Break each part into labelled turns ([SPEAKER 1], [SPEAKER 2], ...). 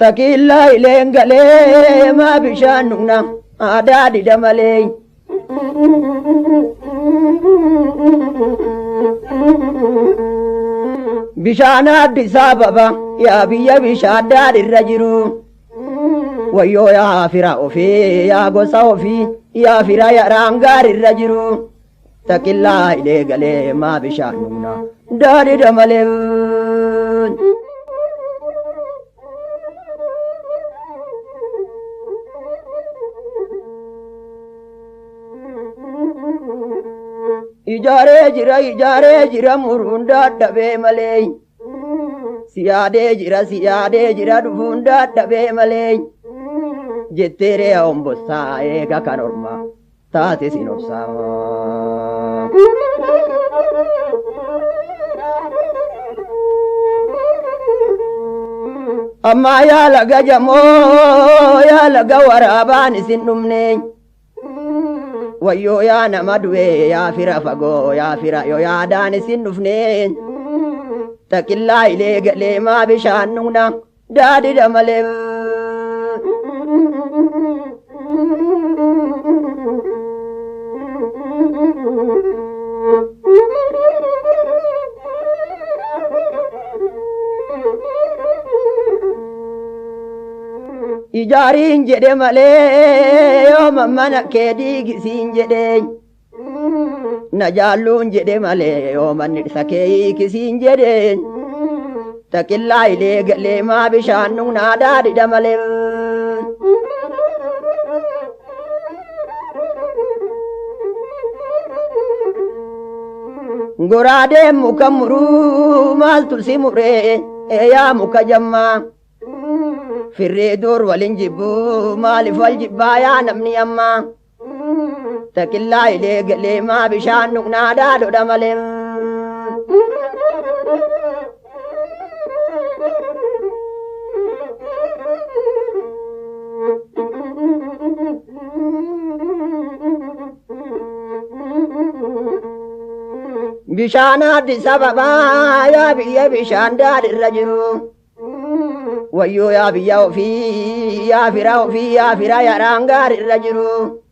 [SPEAKER 1] takilla ilengale ma bishanuna adadi damale bishana disababa ya biya bishada dirrajiru wayo ya fira ofi ya gosa ofi ya fira ya rangar dirrajiru takilla ilengale ma bishanuna dadi damale ijare jira murunda dabe male siyade jira dufunda dabe male jettere ombossa ega kanorma tate sinopsa amma ya laga jamo ya laga warabani sinumne wayo ya namadwe ya fira fago ya fira yo ya dani sinufne takilla ilegale ma bishanuna dadi damale ijarin jede male yo mamana kedi gisin jede najallun jede male yo manid sakei gisin jede takilla ilegale ma bishanuna dadi damale gorade mukamuru mal tulsi mure ya mukajamma firre dor walin jibbu mali fal jibba ya namni amma takilla ilegale ma bishanuna dado damale bishana disababa ya biya bishanda dirrajiru wayo ya biya ofi ya fira ya rangar irrajiru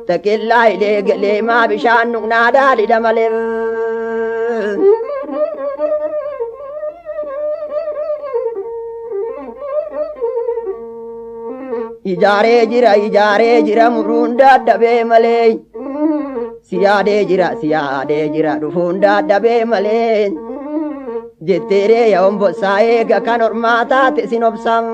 [SPEAKER 1] takilla ilegale ma bishanuna dadi damale ijare jira murunda dabe male siyade jira dufunda dabe male jettere ya ombossa ega kanormata te sinopsam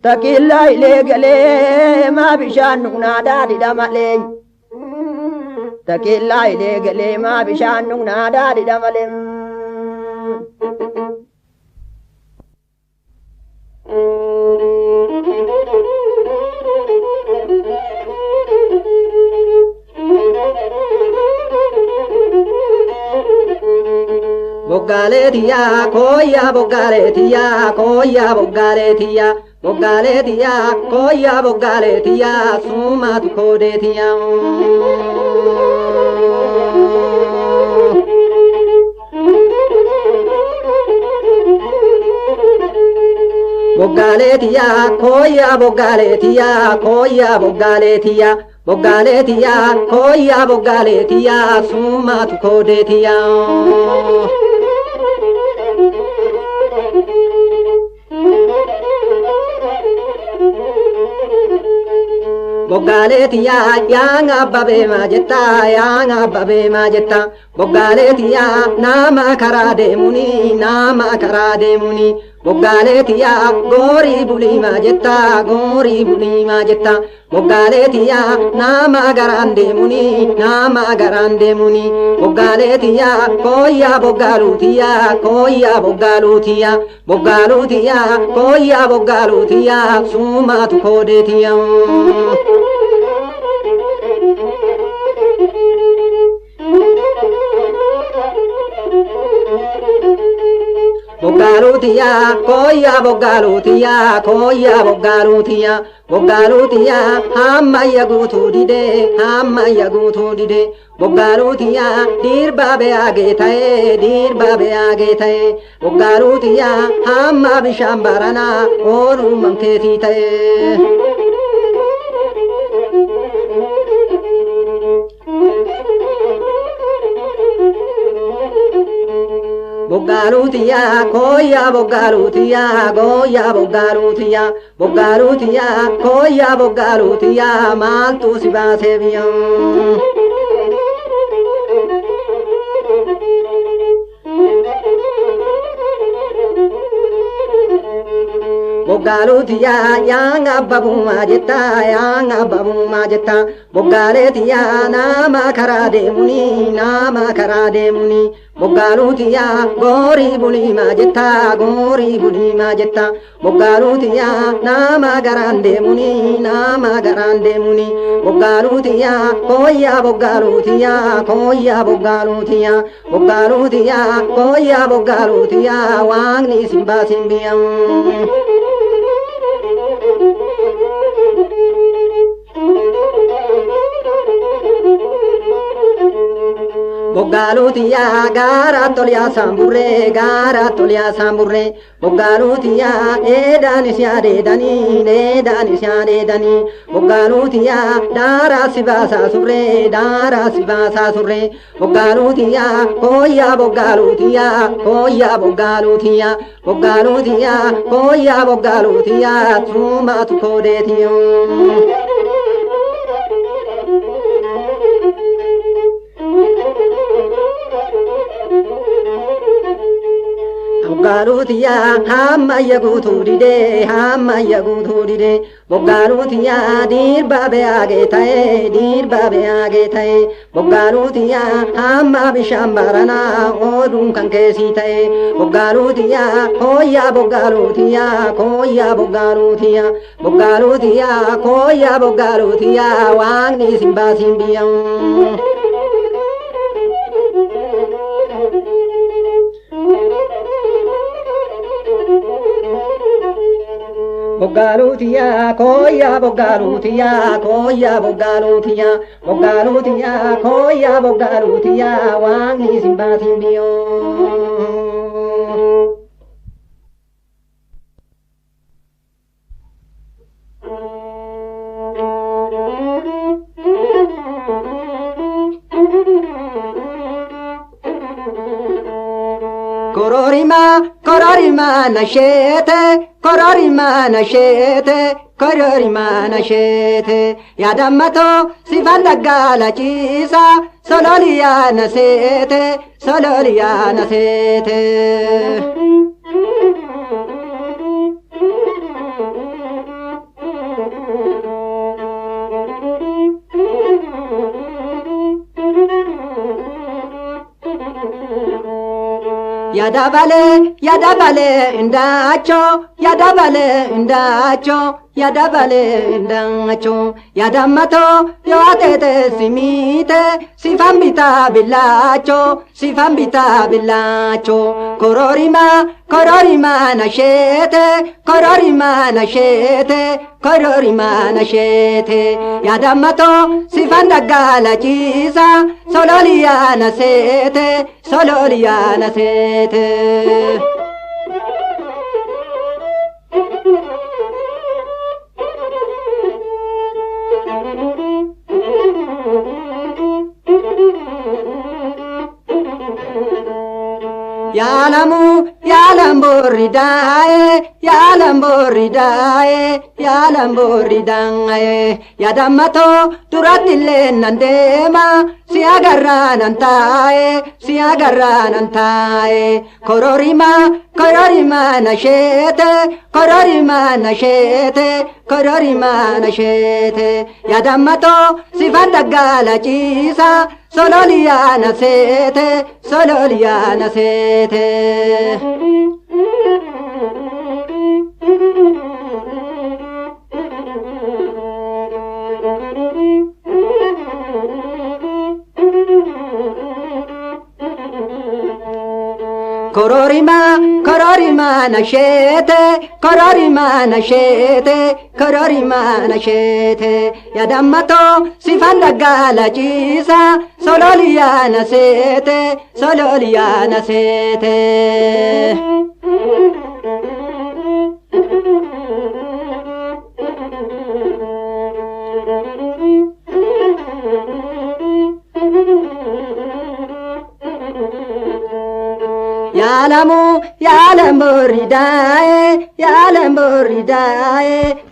[SPEAKER 1] takilla ilegale ma bishanuna dadi damale takilla ilegale ma bishanuna dadi damale Bogaletia koya bogaletia koya bogaletia suma tu kodetia bogaletia koya bogaletia suma tu kodetia Bogaletia yanga babe majetta Bogaletia nama karade muni Bogaletia gori buli majetta Bogaletia nama garande muni Bogaletia koya bogalutia koya bogalutia suma tu kodetia Bogalutia koya bogalutia hamma yagutu dide boggaaluutiya dirba be'aagee ta'e dirba be'aagee ta'e boggaaluutiya hamma bishaan baranaa ooluu mankeetii ta'e. Boggaaluutiya koya boggaaluutiya goya boggaaluutiya boggaaluutiya koya boggaaluutiya maaltu si baasee biyya. Boggaaluutiya yang abbabummaa jetta yang abbabummaa jetta boggaaleetiya nama karaa deemuni nama karaa deemuni boggaaluutiya goorii buliimaa jetta goorii buliimaa jetta boggaaluutiya nama garaan deemuni nama garaan deemuni boggaaluutiya koya boggaaluutiya koya boggaaluutiya boggaaluutiya koya boggaaluutiya waaqni isin baasin biyyam. Boggaaluutiya gaara tolyaa saamburree gaara tolyaa saamburree boggaaluutiya eedaan isi adeedanii eedaan isi adeedanii boggaaluutiya daaraa si baasaa surree daaraa si baasaa surree boggaaluutiya koyyaa boggaaluutiya koyyaa boggaaluutiya boggaaluutiya koyyaa boggaaluutiya suumaatu koodeetiyoo. Boggaaluutiya hamma yaguutuu didee hamma yaguutuu didee boggaaluutiya dirba be'aagee ta'e dirba be'aagee ta'e boggaaluutiya hamma bishaan baranaa ooluun kan keessii ta'e boggaaluutiya koyyaa boggaaluutiya koyyaa boggaaluutiya boggaaluutiya koyyaa boggaaluutiya waaqni isin baasin biyya. Boggaaluutiya koya boggaaluutiya koya boggaaluutiya boggaaluutiya koya boggaaluutiya waaqni isin baasin biyyoo. Kororima kororima nasheete kororima nasheete kororima nasheete yaadammato sifan dhaggaala ciisa sololiyaa naseete sololiyaa naseete. Yadabale indacho yadabale indacho yadabale indacho yadammato yoatete simite sifambita billacho kororima kororima nashete kororima nashete kororima nashete yadammato sifan dhaggaala ciisa sololiyaa naseete sololiyaa naseete. Yaalambori daaye yaadammato durattillee nan deema si agarraa nan taaye kororima nasheete kororima nasheete yaadammato sifan dhaggaala ciisa sololiyaa naseete. kororima nashete ya dammato si fanda gala cisa sololiana sete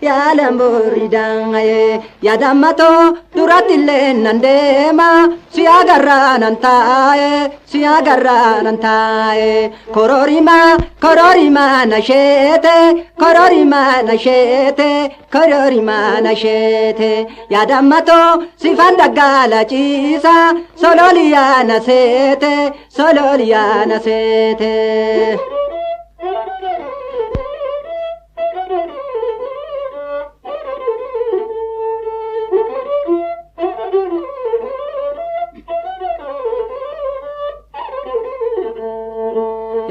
[SPEAKER 1] yalamboridae ya dammato duratille nandema si agarra nantae kororima nashete ya dammato si fanda gala cisa sololiana sete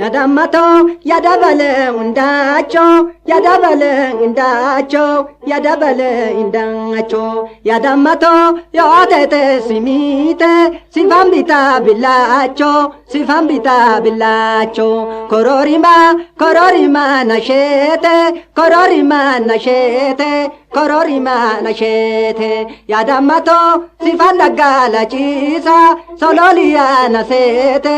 [SPEAKER 1] Yadamato yadabale indacho yadamato yotete simite sifambita bilacho kororima nashete yadamato sifanda gala cisa sololiana sete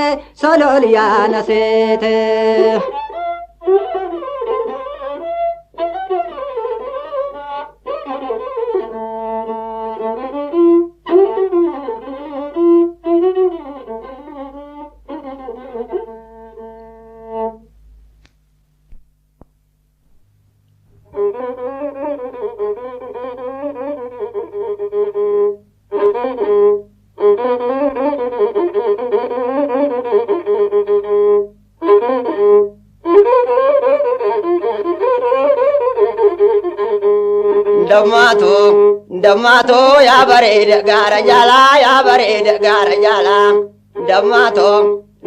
[SPEAKER 1] Dammato ya bareeda gaara jala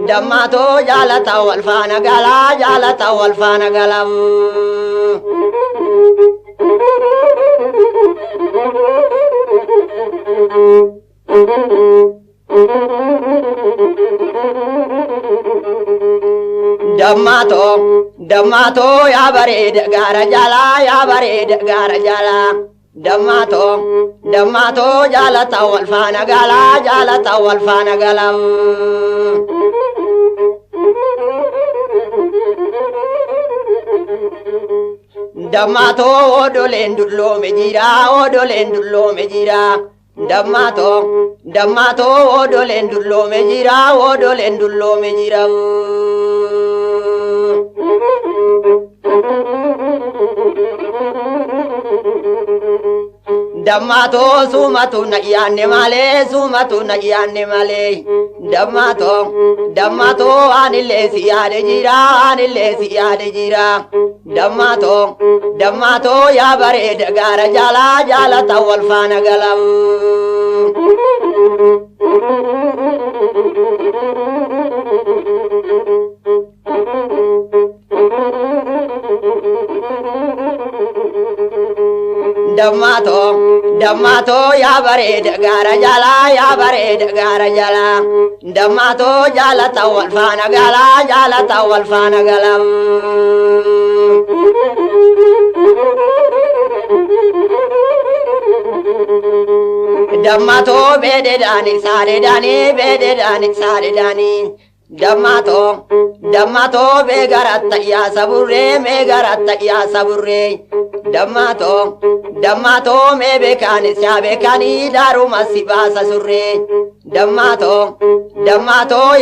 [SPEAKER 1] dammato jaalata wal faana gala dammato ya bareeda gaara jala dammato jaalata wal faana gala dammato odoleen dulloome jira dammato odoleen dulloome jira dammato sumatu na iyanne male dammato anille si yaade jira dammato ya bareeda gaara jala tawal faana galam dammato ya bareeda gaara jala dammato jala tawal faana galam dammato bede dani sare dani dammato be garatta ya saburre dammato me bekani daru masibasa surre dammato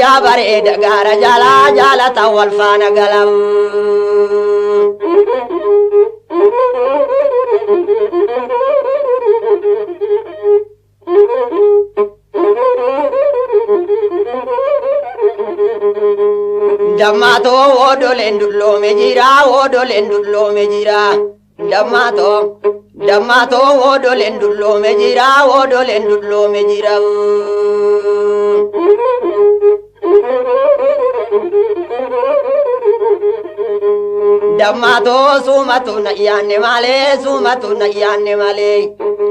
[SPEAKER 1] ya bareeda gaara jala tawal faana galam dammato odoleen dulloome jira dammato odoleen dulloome jira Dammato sumatu na iyanne malee sumatu na iyanne malee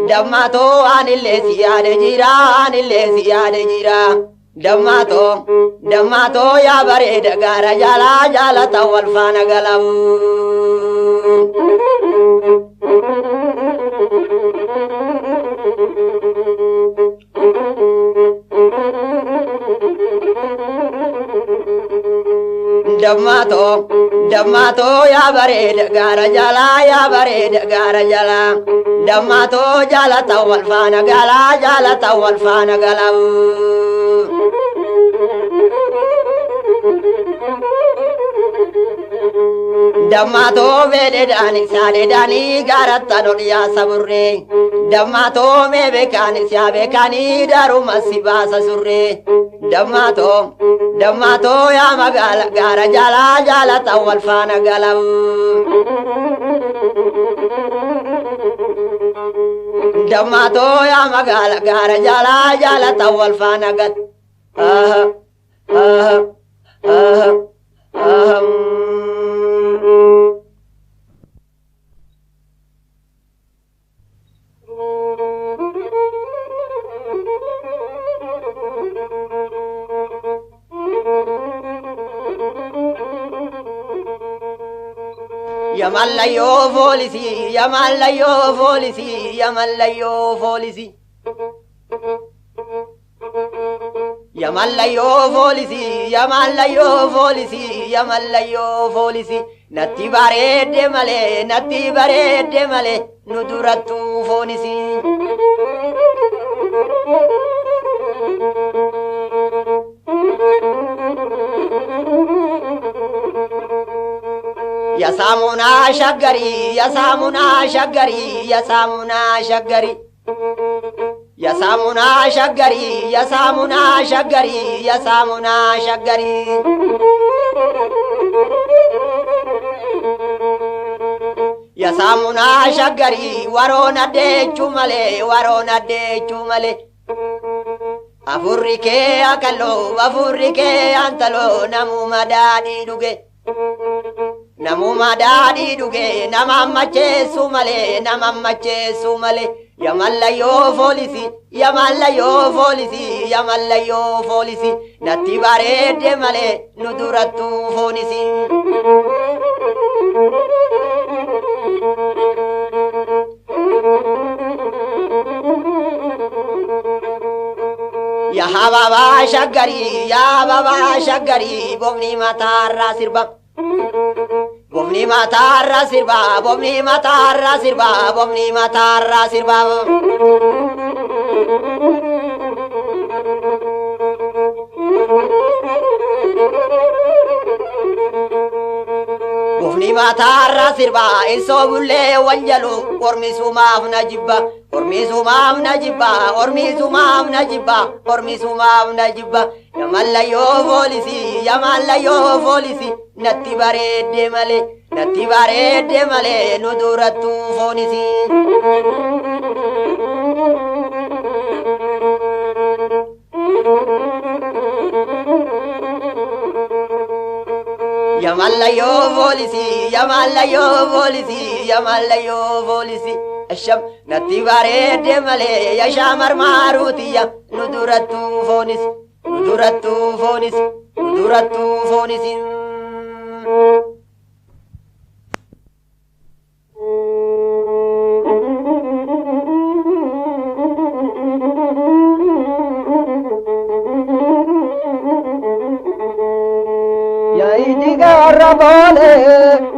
[SPEAKER 1] dammato anillee si yaade jira anillee si yaade jira dammato yaa bareeda gaara jaalaa jaalata wal faana galamu. Dammato yaa bareeda gaara jalaa yaa bareeda gaara jalaa dammato jaalata wal faana galaa jaalata wal faana galaa. Dammato beededani saadedani gaaratta nolyaa saburree dammato mee beekani siyaa beekani daruma si baasa surree dammato yaa magaala gaara jalaa jaalata wal faana galaa. Dammato yaa magaala gaara jalaa jaalata wal faana galaa. Yamallayo folisi, yamallayo folisi, yamallayo folisi. Yamallayo folisi, yamallayo folisi, yamallayo folisi. Natti bareedde malee, nu durattu foonisi. Yasamuna shagari, yasamuna shagari, yasamuna shagari. Yasamuna shagari, yasamuna shagari, yasamuna shagari. Yasamuna shagari, warona deechu male. Afurrike akalo, afurrike antalo, namuma daadhi dhuge, nama macheessu malee. Yamallayo folisi, natti bareedde malee, nu durattu foonisi. Yaa baba shaggari, bofni mataarra sirba. Bofni matarra sirba. Bofni matarra sirba, iso bulle wanjalu, ormisumaaf na jibba. Yamallayo folisi, natti bareedde malee, nu durattu foonisi. Yamallayo folisi. Asham natti bareedde malee, yasha marmaarutiya, nu durattu foonisi.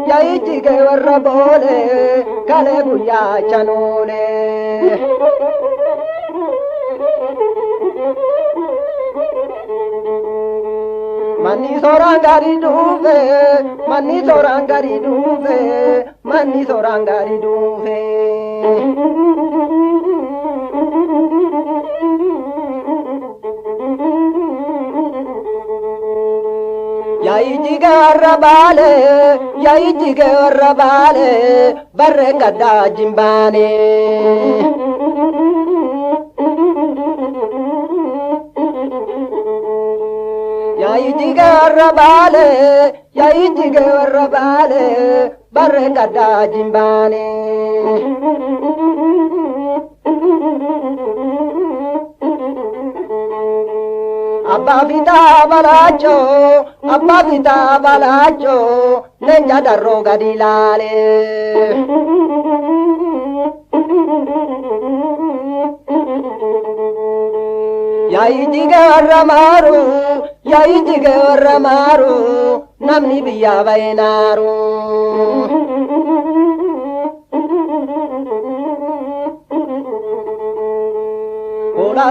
[SPEAKER 1] Yaijige warra boole, kale guyyaa chanoole. Manni sooraan gaarii dhufe. Yaijige warra baale, barre gaddaa jimbaane. ijjiga warra baale yaa ijjiga warra baale barreen gaddaa jimbaane. Abbaa fitaa balaachoo leenja darroo gadi ilaale. Yaa ijjiga warra maaru namni biyyaa ba'e naaru. Hola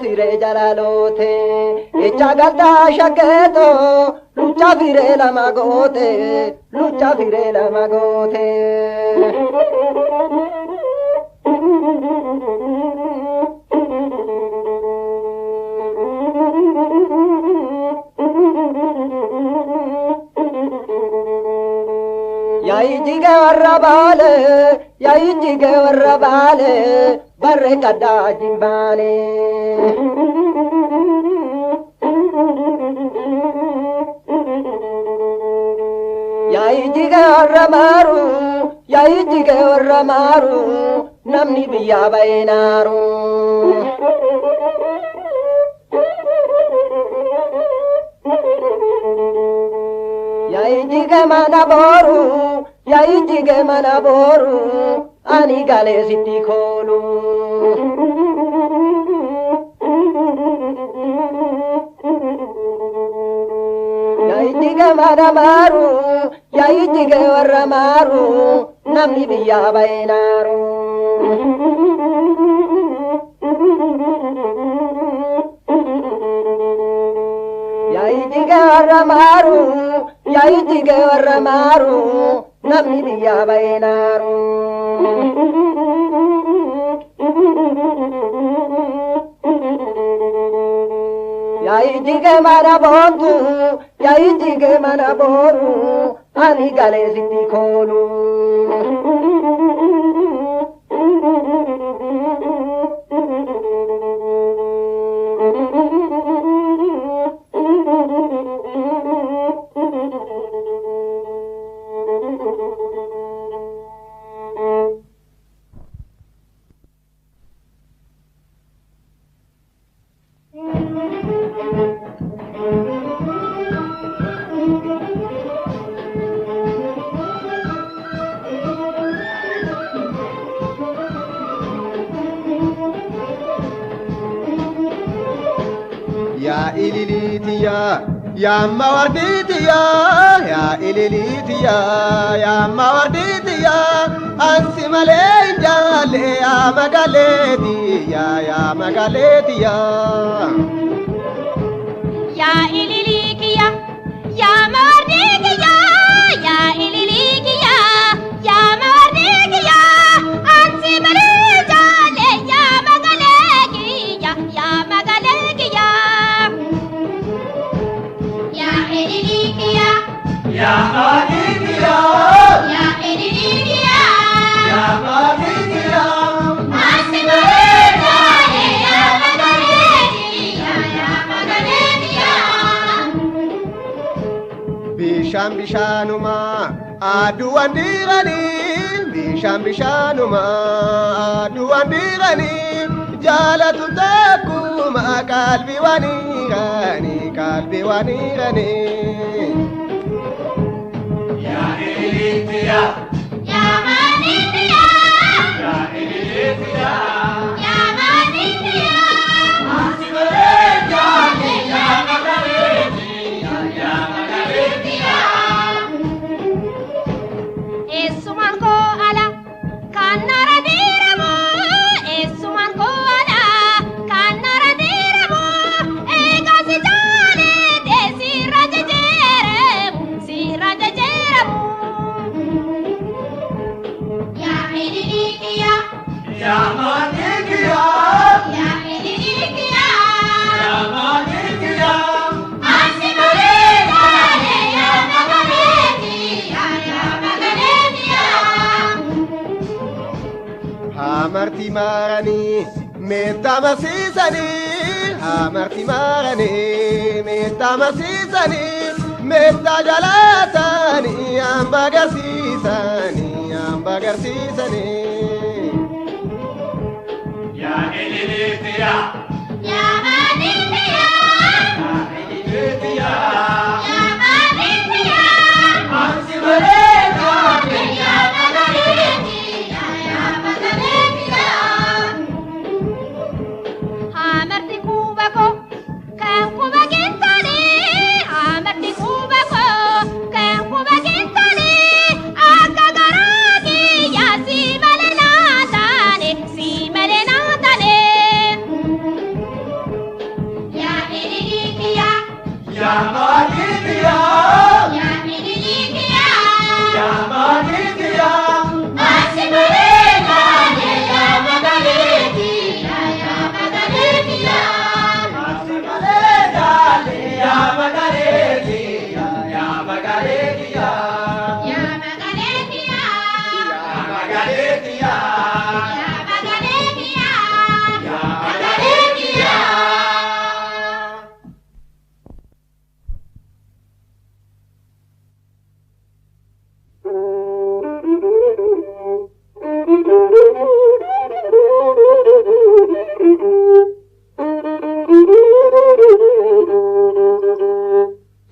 [SPEAKER 1] sire jalalote echa gadda shakketo lucha fire la magote. Yaa ijjiga warra baale barreen gaddaa jimbaane. Yaa ijjiga warra maaru namni biyyaa ba'e naaru. Yaa ijjiga mana booru ani galee sitti koolu. Yaa ijjiga warra maaru namni biyyaa ba'e naaru. Yaa ijjiga warra maaru namni biyyaa ba'e naaru. Yaa ijjiga mana booru ani galee sitti koolu.
[SPEAKER 2] Ya ililitiya ya mawarditiya ya ililitiya ya mawarditiya ansi male jale ya magaletiya
[SPEAKER 3] ya ililikiya ya mawarditiya ya ililikiya ya mawarditiya ansi male jale ya magaletiya
[SPEAKER 2] Ya Madikiya,
[SPEAKER 3] ya ililikiya
[SPEAKER 2] Ya Madikiya,
[SPEAKER 3] Asimareta ya magaletiya.
[SPEAKER 2] Bishanuma aduandirani, bishanuma aduandirani, jalatu takuma kalbi wanirani.
[SPEAKER 4] Ya ililitiya,
[SPEAKER 3] Ya Madikiya,
[SPEAKER 4] ya ililitiya,
[SPEAKER 3] ya Madikiya.
[SPEAKER 4] Asimareta ya magaletiya, ya magaletiya.
[SPEAKER 3] Esuman ko ala kanara diramu, esuman ko ala kanara diramu. Ega si jale de si raja jeremu. Ya ililikiya,
[SPEAKER 4] Ya Madikiya,
[SPEAKER 3] ya ililikiya.
[SPEAKER 4] ya Madikiya,
[SPEAKER 3] Asimareta ya magaletiya.
[SPEAKER 2] Hamarti marani Meta masisani, amarti marani, meta masisani, meta jalatani, ambagarsisani, ambagarsisani.
[SPEAKER 4] Ya Elilitia,
[SPEAKER 3] Ya Malikia,
[SPEAKER 4] Elilitia,
[SPEAKER 3] Ya Malikia,
[SPEAKER 4] Ansi Marega,
[SPEAKER 3] Ya Magaletia, Ya Magaletia. Amarti kubako, kan kubagintani. Amarti kubako, kan kubagintani. Akka garagi ya si malenatane, si malenatane. Ya Elilikia,
[SPEAKER 4] Ya Malikia,
[SPEAKER 3] Ya Elilikia.
[SPEAKER 4] Ya Malikia,
[SPEAKER 3] Ansi Marega, Ya Magaletia, Ya Magaletia.
[SPEAKER 4] Ansi Marega, Ya Magaletia, Ya Magaletia,
[SPEAKER 3] Ya Magaletia,
[SPEAKER 4] Ya Magaletia,
[SPEAKER 3] Ya Magaletia,
[SPEAKER 4] Ya
[SPEAKER 3] Magaletia.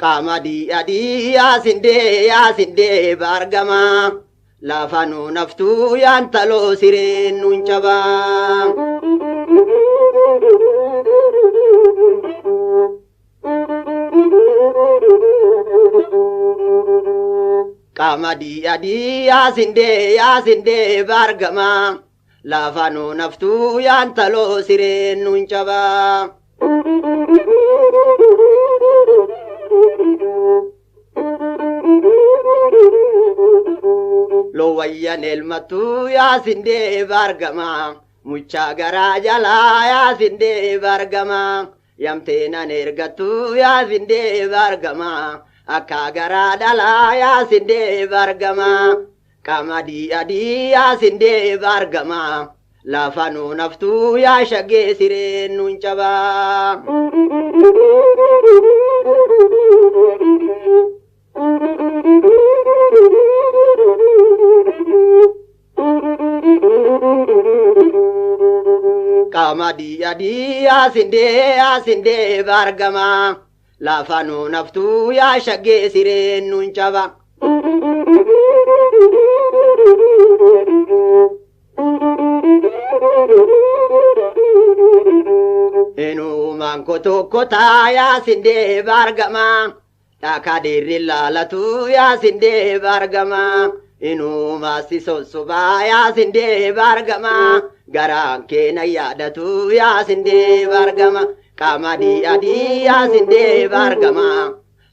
[SPEAKER 1] Kamadi adi yaasinde bargama lafanu naftu yantalo sirin nunchaba. Kamadi adi yaasinde bargama lafanu naftu yantalo sirin nunchaba. Lo wayyan elmatu yaasinde bargama mucha gara jala yaasinde bargama yamteenan ergatu yaasinde bargama akka gara dhala yaasinde bargama kamadi adi yaasinde bargama lafanu naftu yaashagee sireen nunchaba. Kamadi adi yaasinde bargama lafanu naftu yaashagee sireen nunchaba. Enumaan kotaa yaasinde bargama dhakadirri laalatu yaasinde bargama. Inuma si sosobaa yaasinde bargama garaan keenya yaadatu yaasinde bargama kamadi adi yaasinde bargama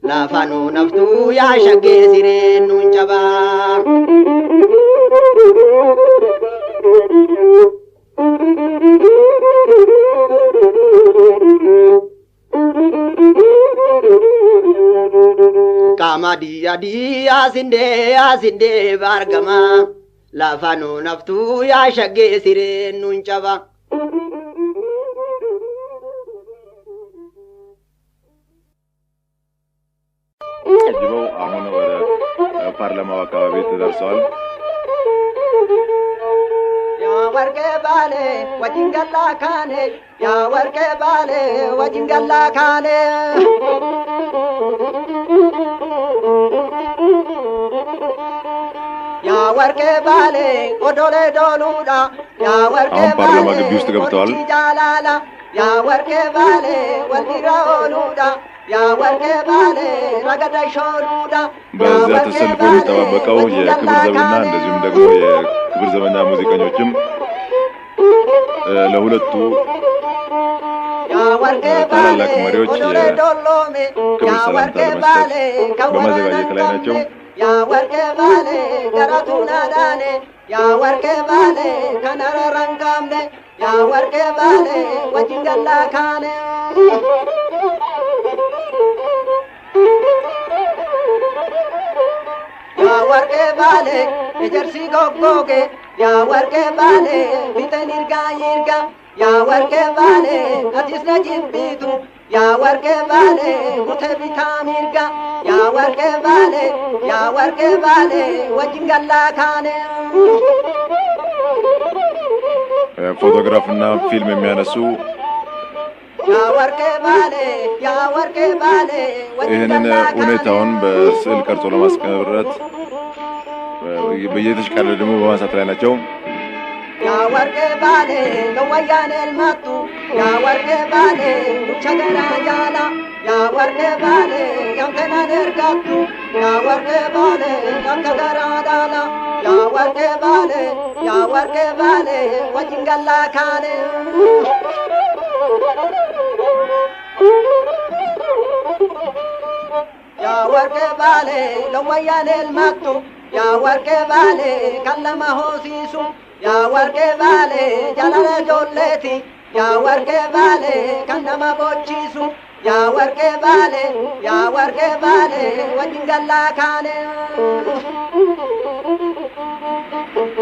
[SPEAKER 1] lafanu naftu yaashagee sireen nunchaba. Kamadi adi yaasinde bargama lafanu naftu yaashagee sireen nunchaba.
[SPEAKER 5] አጅበው አሁን ወደ ፓርላማው አካባቢ ተደርሰዋል።
[SPEAKER 1] ያ ወርቄ ባሌ ወጅንገላ ካኔ ያ ወርቄ ባሌ ወጅንገላ ካኔ ያ ወርቄ ባሌ ኦዶሌ ዶሉዳ ያ ወርቄ
[SPEAKER 5] አሁን ፓርላማ ግቢ ውስጥ ገብተዋል።
[SPEAKER 1] ጃላላ ያ ወርቄ ባሌ ወልዲራ ኦሉዳ ያ ወርቄ ባሌ ረገደ ሾሉዳ
[SPEAKER 5] በዚያ ተሰልፎ የሚጠባበቀው የክብር ዘበኛ እንደዚሁም ደግሞ የክብር ዘበኛ ሙዚቀኞችም ለሁለቱ ታላላቅ መሪዎች የክብር ሰላምታ ለመስጠት በመዘጋጀት ላይ ናቸው።
[SPEAKER 1] ያ ወርቄ ባሌ ገራቱ ናዳኔ ያ ወርቄ ባሌ ከነረ ረንጋምኔ ያ ወርቄ ባሌ ወጅንገላ ካኔ ያ ወርቄ ባሌ የጀርሲ ጎጎጌ ያ ወርቄ ባሌ ፊተን ይርጋ ይርጋ yaa warqee baalee atis na jibbitu yaa warqee baalee kutee bitaa mirga yaa warqee baalee wajjin gallaa kaane
[SPEAKER 5] ፎቶግራፍና ፊልም የሚያነሱ ይህንን ሁኔታውን በስዕል ቀርጾ ለማስቀረት በየተሽከረ ደግሞ በማንሳት ላይ ናቸው።
[SPEAKER 1] ያ ወርቄ ባሌ ለወያኔ ልመጡ ያ ወርቄ ባሌ ቸገራ ጃላ ያ ወርቄ ባሌ ያንተና ደርጋቱ ያ ወርቄ ባሌ ያንተገራ ዳላ ያ ወርቄ ባሌ ወጅንገላ ካኔ ያ ወርቄ ባሌ ለወያኔ ልመጡ ያ ወርቄ ባሌ ከለማ ሆሲሱ ያ ወርቄ ባሌ ጃላለ ጆሌቲ ያ ወርቄ ባሌ ከነማ ቦቺሱ ያ ወርቄ ባሌ ወጅንገላ ካኔ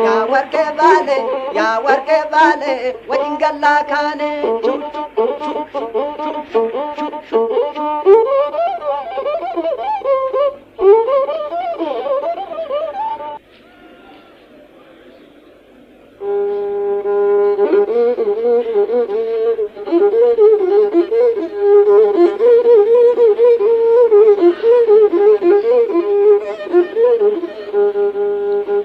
[SPEAKER 1] ያ ወርቄ ባሌ ወጅንገላ ካኔ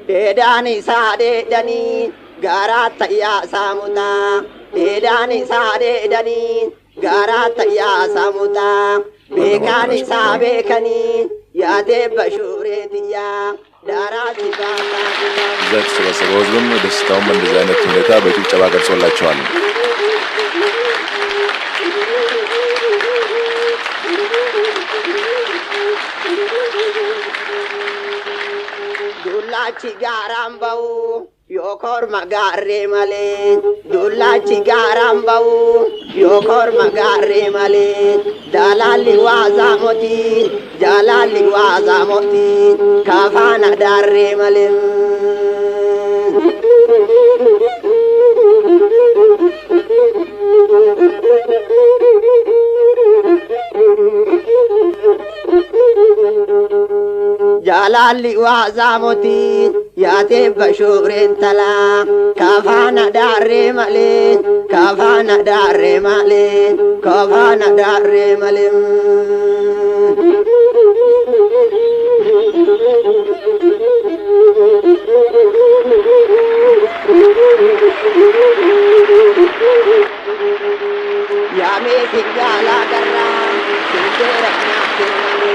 [SPEAKER 1] Dedani sade dani garata ya samuta Dedani sade dani garata ya samuta Bekani sabekani ya debba shuretiya darati bata
[SPEAKER 5] እዛ የተሰበሰበው ህዝብም ደስታውን በእንደዚህ አይነት ሁኔታ በጭብጨባ ገልጾላቸዋል።
[SPEAKER 1] Dullachi garambau yokor magarre male Dullachi garambau yokor magarre male Dalali wazamoti jalali wazamoti kafana darre male Jalali wazamoti yate bashuren tala kafana darre male kafana darre male kafana darre male Yame tingala garra sindera nyate male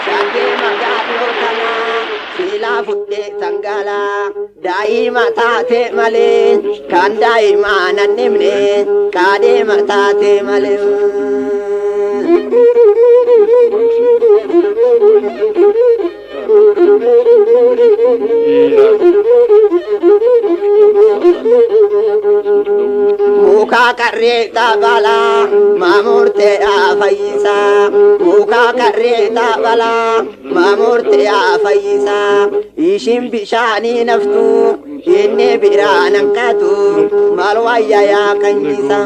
[SPEAKER 1] shage magado tana sila futte tangala daima tate male kan daima nanimne kade matate male Muka kareta bala mamurte afayisa Muka kareta bala mamurte afayisa Ishim bishani naftu inni biranan katu malwaya ya kanjisa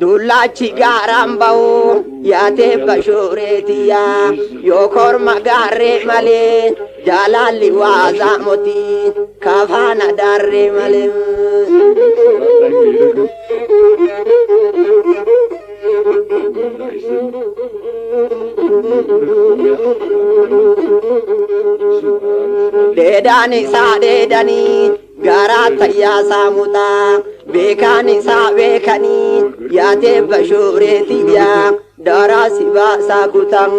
[SPEAKER 1] Dullachi garambau yate bashuretiya yokor magarre male jalali wazamoti kafana darre male Dedani sade dani garata ya samuta Bekani sabekani yate bashuretiya darasi basa kutang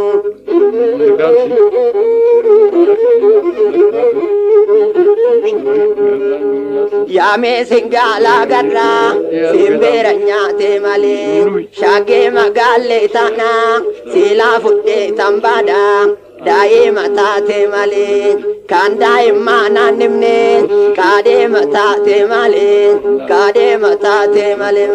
[SPEAKER 1] Yame singala garra simbera nyate male shage magalle tana sila futte tambada daa'ima taate malee kan daa'immaa naannifne kaadheema taate malee kaadheema taate malee.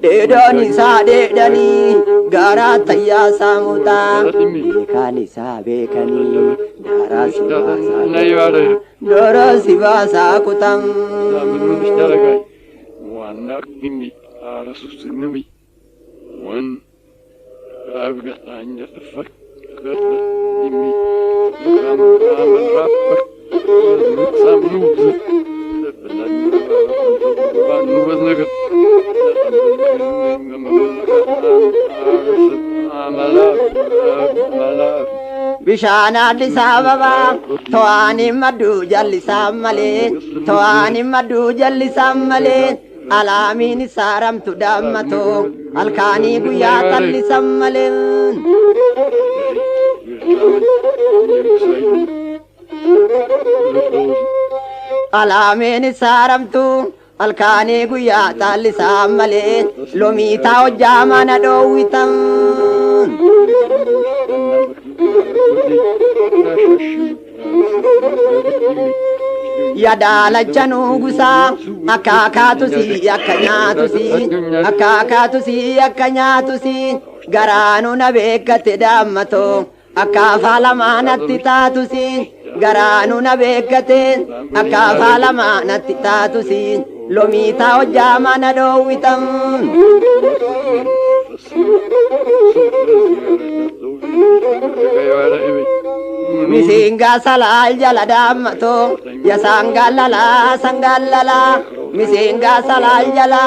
[SPEAKER 1] Deedon isaa deedanii garaa tayyaa saamutaa beekaan isaa beekanii daaraa si baasaa daaraa si baasaa kutam. Bishaan Addis Ababaa to'anii madduu jallisaan malee to'anii madduu jallisaan malee alaamiin saaramtu daammatoo halkaanii guyyaa tallisan malee. Alaamiin saaramtu halkaanii guyyaa tallisan malee loomiitaa hojjaa mana dhoowwitan. Yadaalacha nuugusaa akaakaatusi akka nyaatusi akaakaatusi akka nyaatusi garaanu na beekkate daammatoo akka afaa lamaanatti taatusi garaanu na beekkate akka afaa lamaanatti taatusi loomiitaa hojjaa mana dhoowwitan. Misinga salal jala daammatoo ya sangalala sangalala misinga salal jala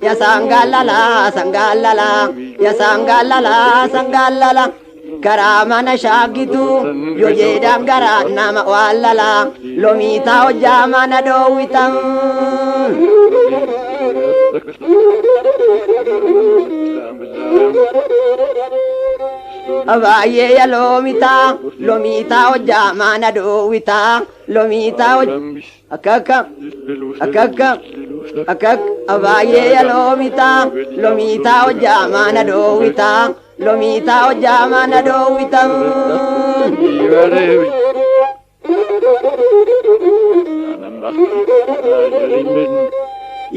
[SPEAKER 1] ya sangalala sangalala ya sangalala sangalala garaa mana shaagitu yoo jedhan garaa nama wallala loomiitaa hojjaa mana dhoowwitan. Abaayee ya loomiitaa hojjaa mana dhoowwitaa loomiitaa akka abaayee ya loomiitaa hojjaa mana dhoowwitaa loomiitaa hojjaa mana dhoowwitan.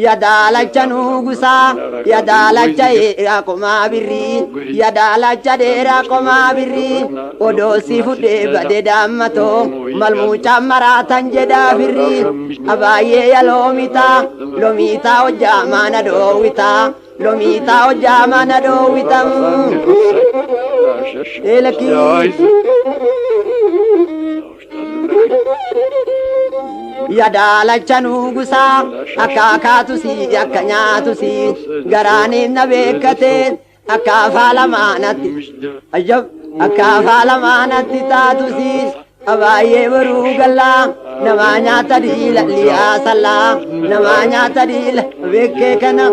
[SPEAKER 1] Yadaalacha nuugusaa yadaalacha dheeraa qomaa birrii yadaalacha dheeraa qomaa birrii odoosi fudhee bade daammatoo malmuuchaan maraatan jedhaa firrii abaayee ya loomiitaa hojjaa mana dhoowwitaa loomiitaa hojjaa mana dhoowwitan. Yadaalacha nuugusaa akaakaatusi akka nyaatusi garaaniin na beekkate akka afaa lamaanatti akka afaa lamaanatti taatusi abaayee baruu gallaa namaa nyaata diila liyaa sallaa namaa nyaata diila beekkee kana.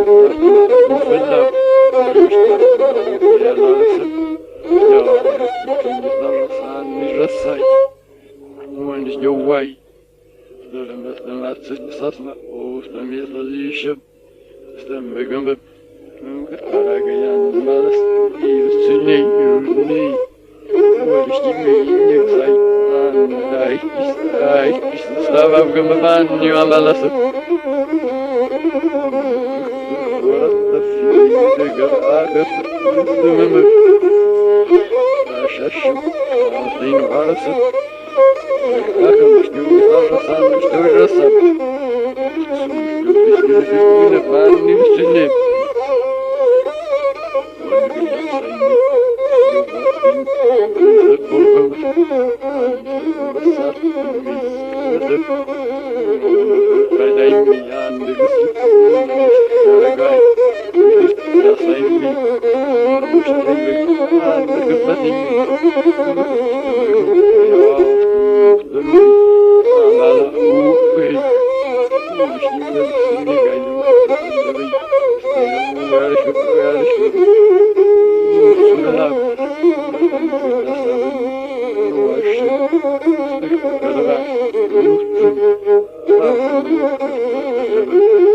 [SPEAKER 6] Thank you.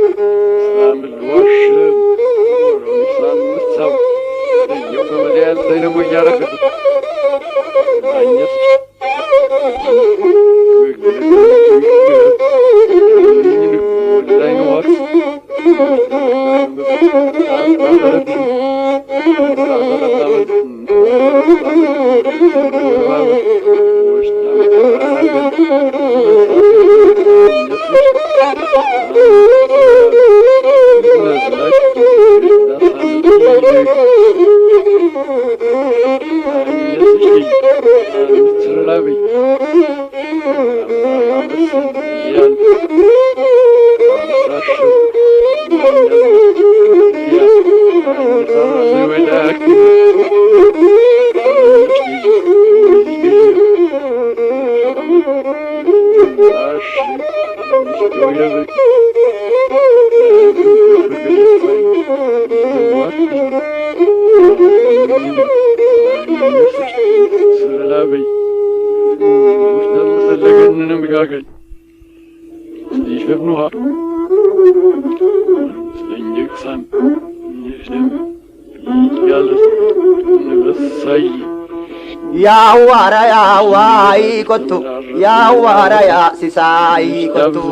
[SPEAKER 1] yaa waara yaa waayii kottu yaa waara yaa sisaayii kottu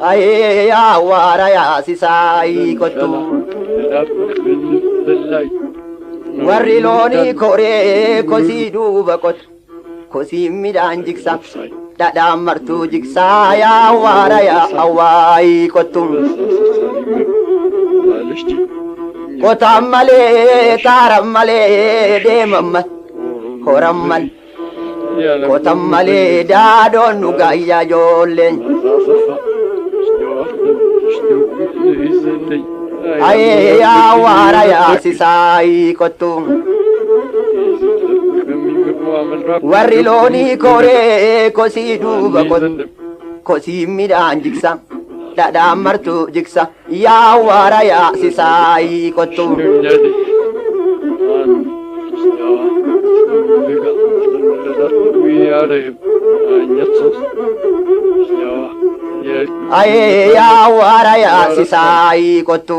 [SPEAKER 1] ayee yaa waara yaa sisaayii kottu warri loonii koree kosii duuba kotu kosii midhaan jigsa dhadhaan martuu jigsaa yaa waara yaa waayii kottu kotaan malee taaran malee deeman mal horan mal kotan malee daadoon nu gaayyaa ijoolleen ayee yaa waara yaa sisaayii kottu warri loonii koree kosii duuba kotu kosii midhaan jigsa dhadhaan martuu jigsa yaa waara yaa sisaayii kottu ayee yaa waara yaa sisaayii kottu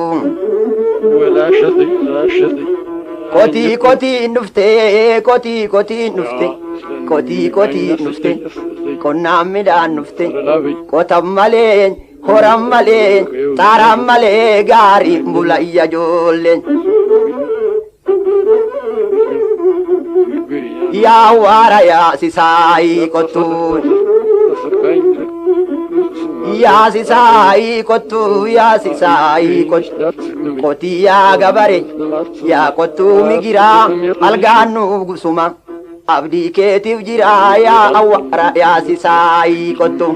[SPEAKER 1] kotii kotii nuftee kotii kotii nuftee kotii kotii nuftee qonnaan midhaan nuftee qotan malee horan malee taaran malee gaarii bulayya ijoolleen yaa waara yaa sisaayii kottu yaa sisaayii kottu yaa sisaayii kottu kotii yaa gabare yaa kottu migiraa algaan nuuf gusuma abdii keetiif jira yaa waara yaa sisaayii kottu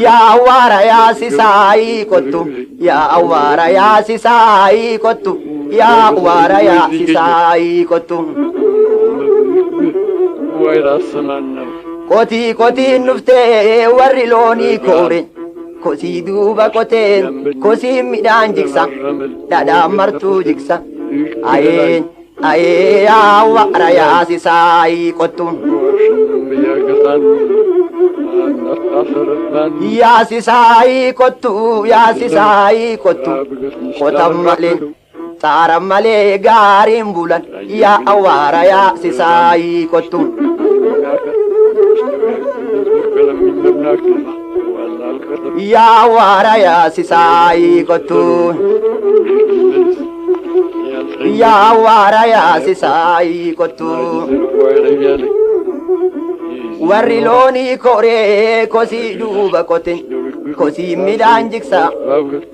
[SPEAKER 1] yaa waara yaa sisaayii kottu yaa waara yaa sisaayii kottu yaa waara yaa sisaayii kottu kotii kotii nuftee warri loonii koore kosii duuba koteen kosii midhaan jigsa dhadhaan martuu jigsa ayee ayee yaa waara yaa sisaayii kottu yaa sisaayii kottu yaa sisaayii kottu kotan malee taaran malee gaariin bulan yaa waara yaa sisaayii kottu yaa waara yaa sisaayii kottu yaa waara yaa sisaayii kottu warri loonii koree kosii duuba kote kosii midhaan jigsa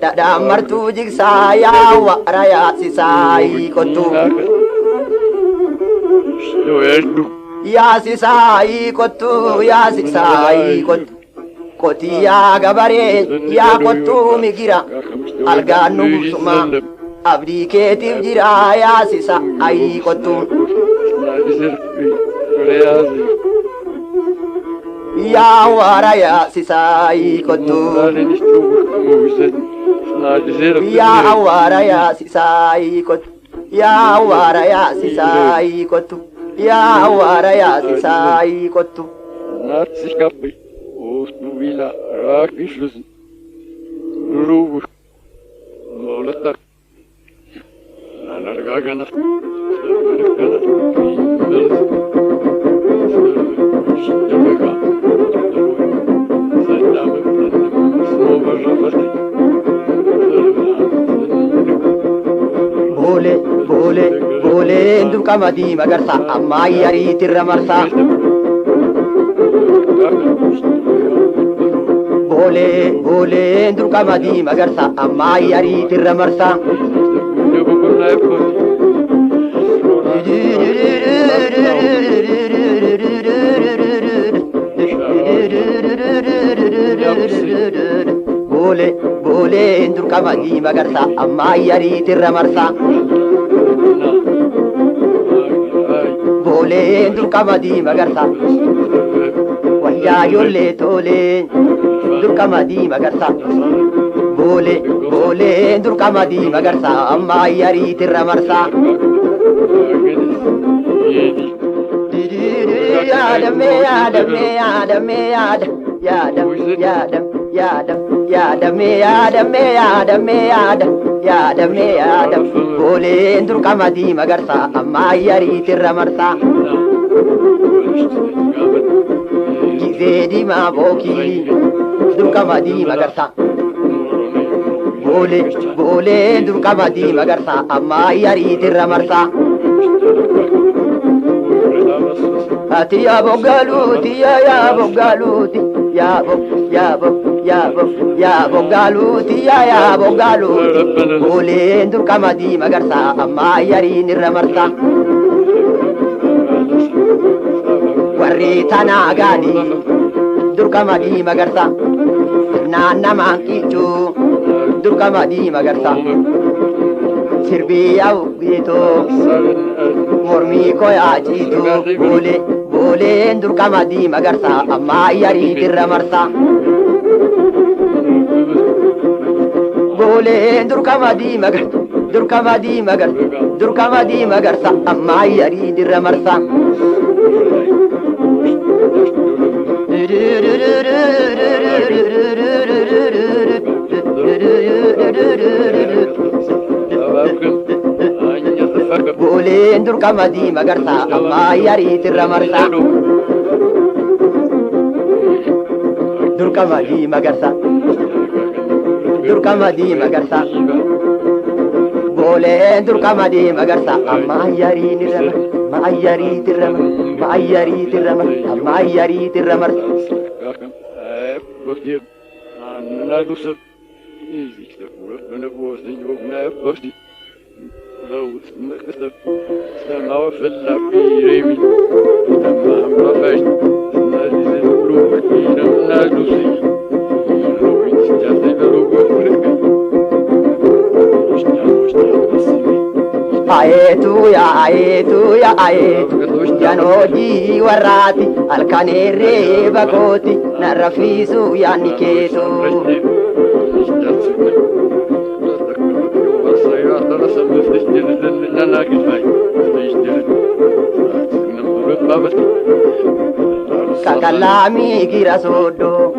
[SPEAKER 1] dhadhaan martuu jigsa yaa waara yaa sisaayii kottu yaa sisaayii kottu yaa sisaayii kottu kotii yaa gabaree yaa kottu migira algaan nu gusuma abdii keetiif jira yaa sisaayii kottu yaa waara yaa sisaayii kottu yaa waara yaa sisaayii kottu yaa waara yaa sisaayii kottu yaa waara yaasisaayii kottu.
[SPEAKER 6] Nazi kappi, oostu vila, raakishus, ruugu, loolata, nanargaagana, shitabaga, saydame, snova rafati,
[SPEAKER 1] Boole, boole, boole, dukamadi magarsa, amma yari tirramarsa. Boole, boole, dukamadi magarsa, amma yari tirramarsa. Boole, boole, dukamadi magarsa, amma yari tirramarsa. Boole, dukamadi magarsa. Wayyaa ijoollee toolee durqamadii magarsa. Boole, boole, durqamadii magarsa, amma yariitirra marsa. Yaadame, yaadame, yaadame, yaada, yaadam, yaadam, yaadam, yaadame, yaadame, yaadame, yaada, yaadame, yaadam. Booleen durqamadii magarsa, amma yariitirra marsa. Gizee diimaa bookii durqamadii magarsa. Boole, boole, durqamadii magarsa, amma yariitirra marsa. Ati yaa boggaaluuti, yaa boggaaluuti, yaa boggaaluuti, yaa boggaaluuti. Booleen durqamadii magarsa, amma yariinirra marsa. Warri tanaa gaadii durqamadii magarsa. Naannamaan qichuu durqamadii magarsa. Sirbii yaa'u biitoo mormii koyaa ciituu. Boole, booleen durqamadii magarsa, amma yariitirra marsa. Booleen durqamadii magarsa, durqamadii magarsa, durqamadii magarsa, amma yariitirra marsa. Booleen durqamadii magarsa, amma yariitirra marsa. Durqamadii magarsa, durqamadii magarsa. Booleen durqamadii magarsa, amma yariitirra marsa. Ma'ayyariitirra marsa, ma'ayyariitirra marsa, ma'ayyariitirra marsa. Ayeetu yaa ayeetu yaa ayeetu janoojii warraati halkaneerree bakooti narra fiisu yaanni keetu. Kakalaamii gira sooddoo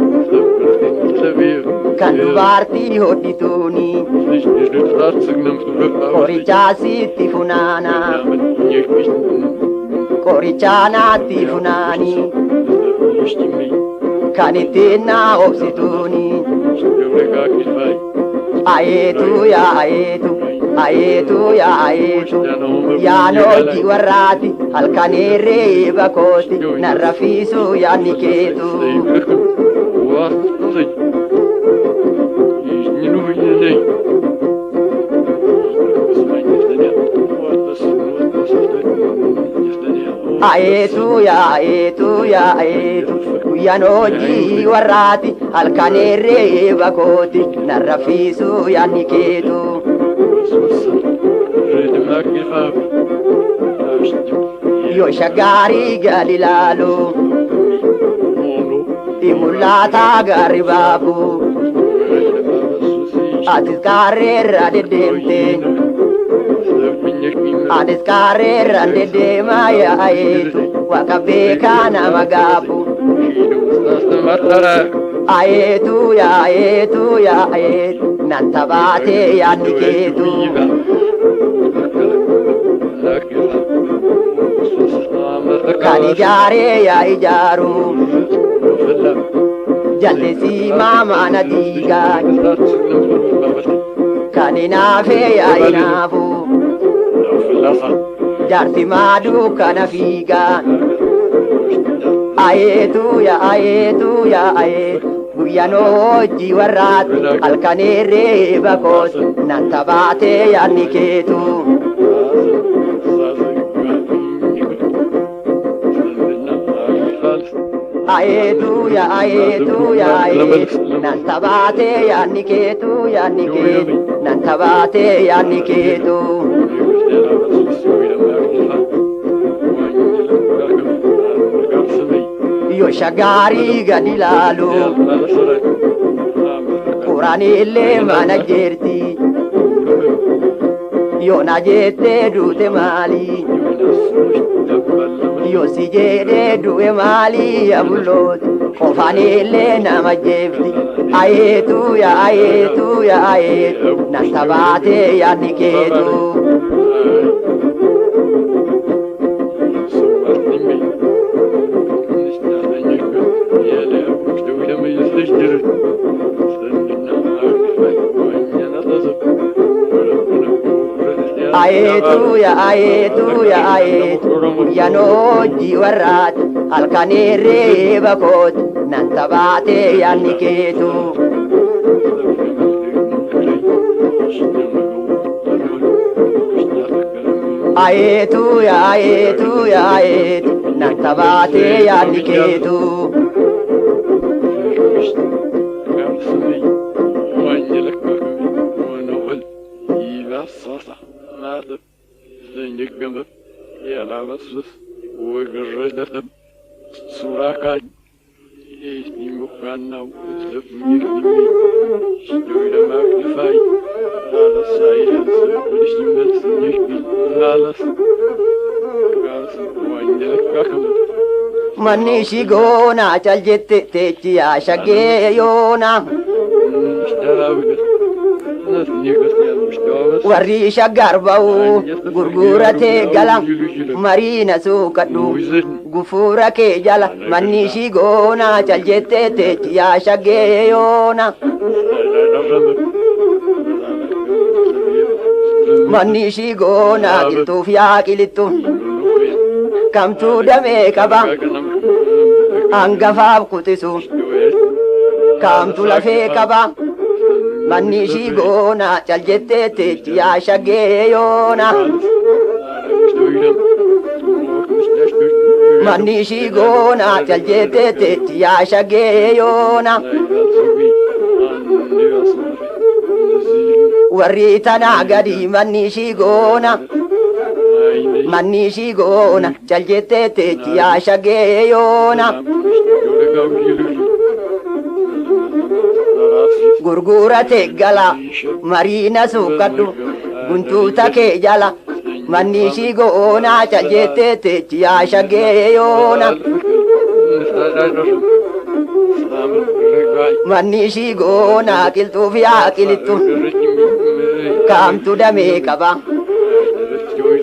[SPEAKER 1] kan dubartii hodhituuni. Qorichaa sitti funaana, qorichaa naatti funaani. Kan ittiin na obsituuni. Ayeetu yaa ayeetu, ayeetu yaa ayeetu. Yaanoojii warraati halkaneerree bakooti narra fiisu yaanni keetu. Ayeetu yaa ayeetu yaa ayeetu yaanoojii warraati halkaneerree bakooti narra fiisu yaanni keetu. Yoo shagaarii gali laalu imulaataa gaari baabu atis gaarreerra deddeemte anis qaarreerraan deddeemaa yaayeetu waqa beekaa nama gaafu ayeetu yaayeetu yaayeetu nan tabaatee yaadni keetu kan ijaaree yaa ijaaru jallisii maamaana diigaa kan inaafee yaa inaafu jaarsi maaduu kana fiigaa ayeetu yaa ayeetu yaa ayeetu guyyanoo hojii warraat halkaneerree bakoos nan tabaatee yaadni keetu ayeetu yaa ayeetu yaa ayeetu nan tabaatee yaadni keetu yaadni keetu nan tabaatee yaadni keetu yoo shagaarii gadi laalu quraanillee mana jeerti yoo na jettee duute maali yoo si jedhee du'e maali yabullooti qofaanillee nama jeefti ayeetu yaa ayeetu yaa ayeetu nan tabaatee yaadni keetu ayeetu yaa ayeetu yaa ayeetu guyyanoo hojii warraat halkaneerree bakoot nan tabaatee yaadni keetu ayeetu yaa ayeetu yaa ayeetu nan tabaatee yaadni keetu manni ishii goonaa cal jette teechi yaa shaggee yoona warri shaggar ba'u gurguratee gala mariina suuqadhu gufuura kee jala manni ishii goonaa cal jette teechi yaa shaggee yoona manni ishii goonaa qilxuuf yaa qilixxu kamtuu damee qaba hangafaaf qutisu kamtu lafee qaba manni ishii goonaa cal jettee teechi yaa shaggee yoona manni ishii goonaa cal jettee teechi yaa shaggee yoona warri tanaa gadi manni ishii goona manni ishii goona cal jettee teechi yaa shaggee yoona gurgurate gala mariina suuqadhu guntuuta kee jala manni ishii goona cal jettee teechi yaa shaggee yoona manni ishii goona qilxuuf yaa qilixxu kaamtu damee qaba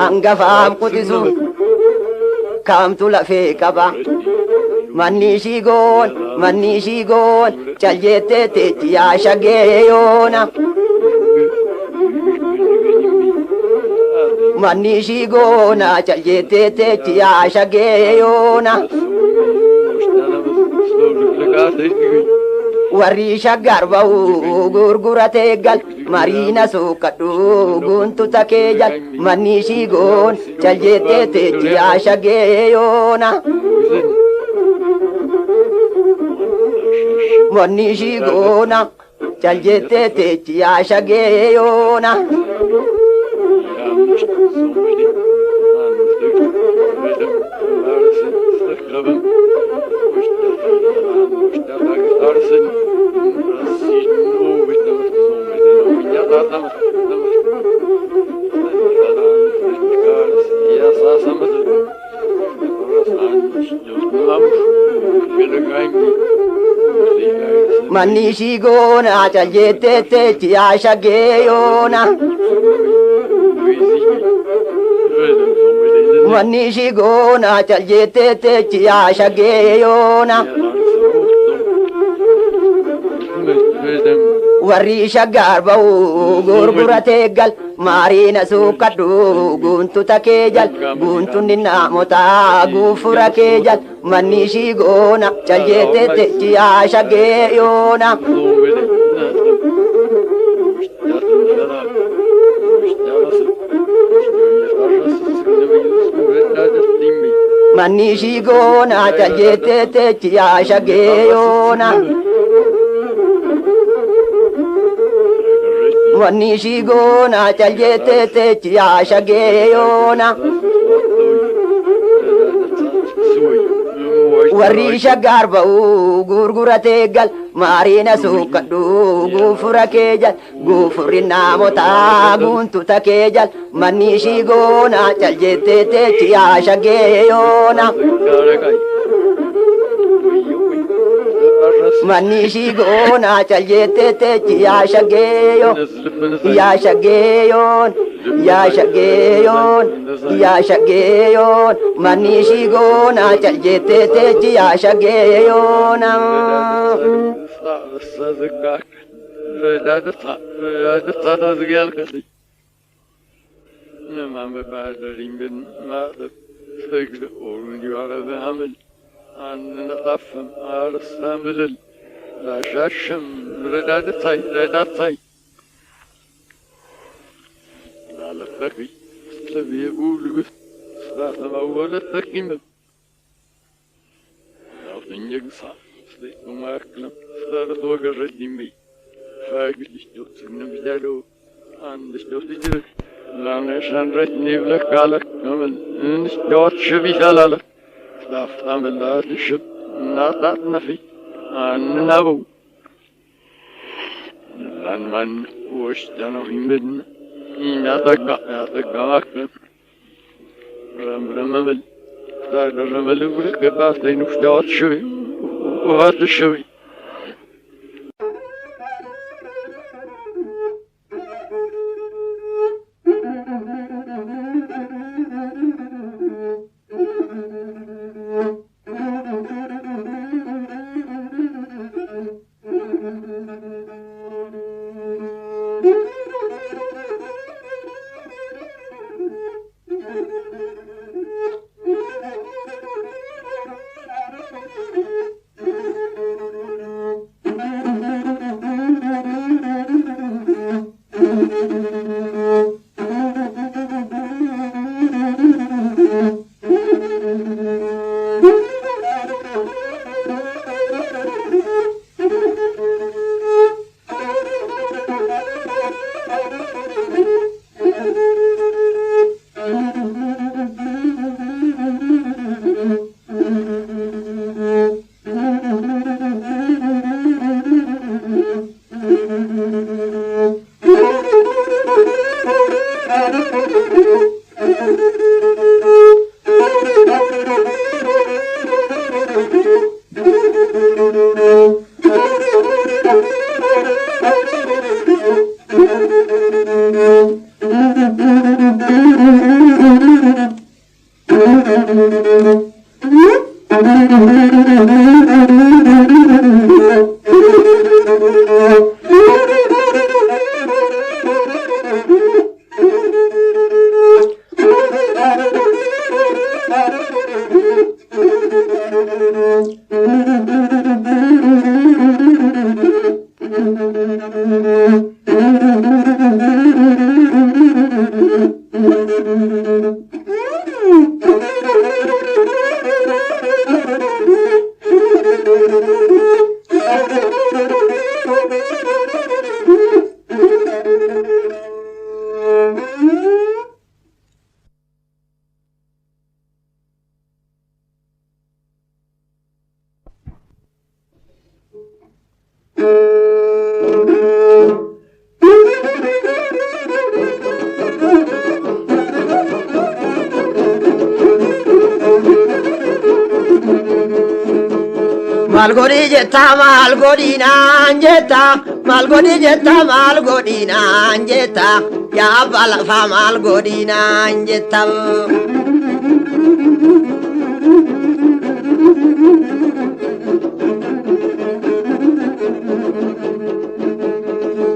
[SPEAKER 1] hangafaaf qutisu kaamtu lafee qaba manni ishii goon cal jettee teechi yaa shaggee yoona manni ishii goona cal jettee teechi yaa shaggee yoona warri shaggar ba'u gurguratee gal mariina suuqadhu guntuuta kee jal manni ishii goon cal jettee teechi yaa shaggee yoona manni ishii goona cal jettee teechi yaa shaggee yoona
[SPEAKER 6] Namah
[SPEAKER 1] manni ishii goona cal jetteetti yaa shaggee yoona. Manni ishii goona cal jetteetti yaa shaggee yoona. Warri shaggaar ba'u gurguratee gal maariina suukkadhu guntuta kee jal guntunni naamotaa guufura kee jal manni ishii goona cal jetteetti yaa shaggee yoona. Manni ishii goona cal jetteetti yaa shaggee yoona. Manni ishii goona cal jetteetti yaa shaggee yoona. Warri shaggaar ba'u gurguratee gal maariina suukkadhu guufura kee jal guufurri naamotaa guntuta kee jal manni ishii goona cal jetteetti yaa shaggee yoona. Manni ishii goona cal jetteetti yaa shaggee yoon yaa shaggee yoon yaa shaggee yoon yaa shaggee yoon manni ishii goona cal jetteetti yaa shaggee yoona.
[SPEAKER 6] La shasham redadatai redadatai la la faki sabiya bulgus la wala takim la tinjag sa sli umaklam sar toga redimi fagi distot nabjalo an distot dir la neshan redni la kala kamen distot shvishalala la famela dishut natat nafi Annabu Lanman Wushtano Himbin Inataka Ramramal Ramalu Kabastin of Dot Shui what the Shui.
[SPEAKER 1] Malgodi jetta malgodina jetta malgodi jetta malgodina jetta ya balafa malgodina jetta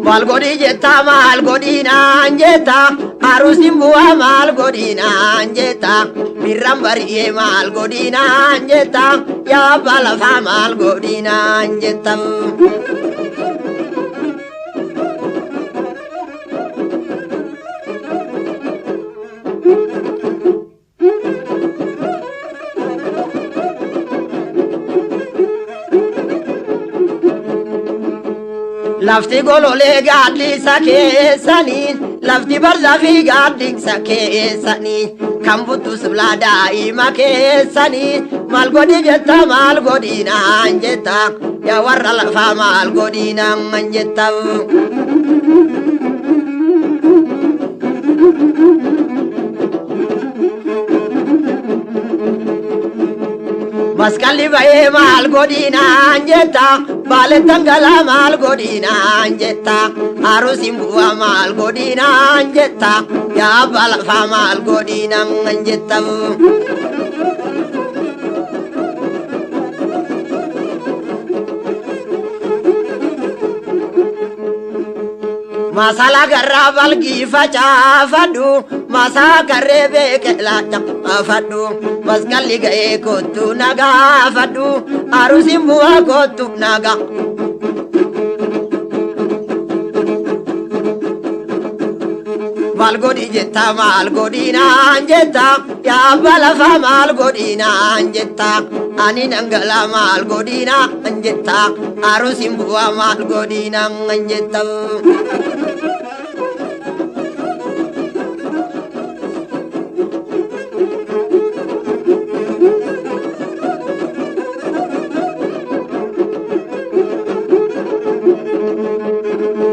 [SPEAKER 1] Malgodi jetta malgodina jetta arusim bua malgodina jetta birambari malgodina jetta ya balafa malgodina jetta Lafti golole gadli sake sani lafti barzafi gadli sake sani kambutu sublada imake sani malgodi jetta malgodina jetta ya warra lafa malgodina jetta Maskali baye malgodina jetta bale tangala malgodina jetta arusim bua malgodina jetta ya balafa malgodina jetta Masala garra balgi faca fadu masa garre beke lacha fadu maskali gae kotu naga fadu arusim bua kotu naga Malgodi jetta malgodina jetta ya balafa malgodina jetta ani nangala malgodina jetta arusim bua malgodina jetta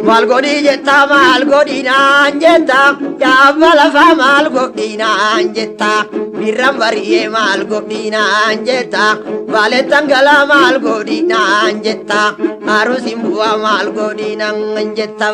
[SPEAKER 1] Malgodi jetta malgodina jetta ya balafa malgodina jetta birambari malgodina jetta bale tangala malgodina jetta arusim bua malgodina jetta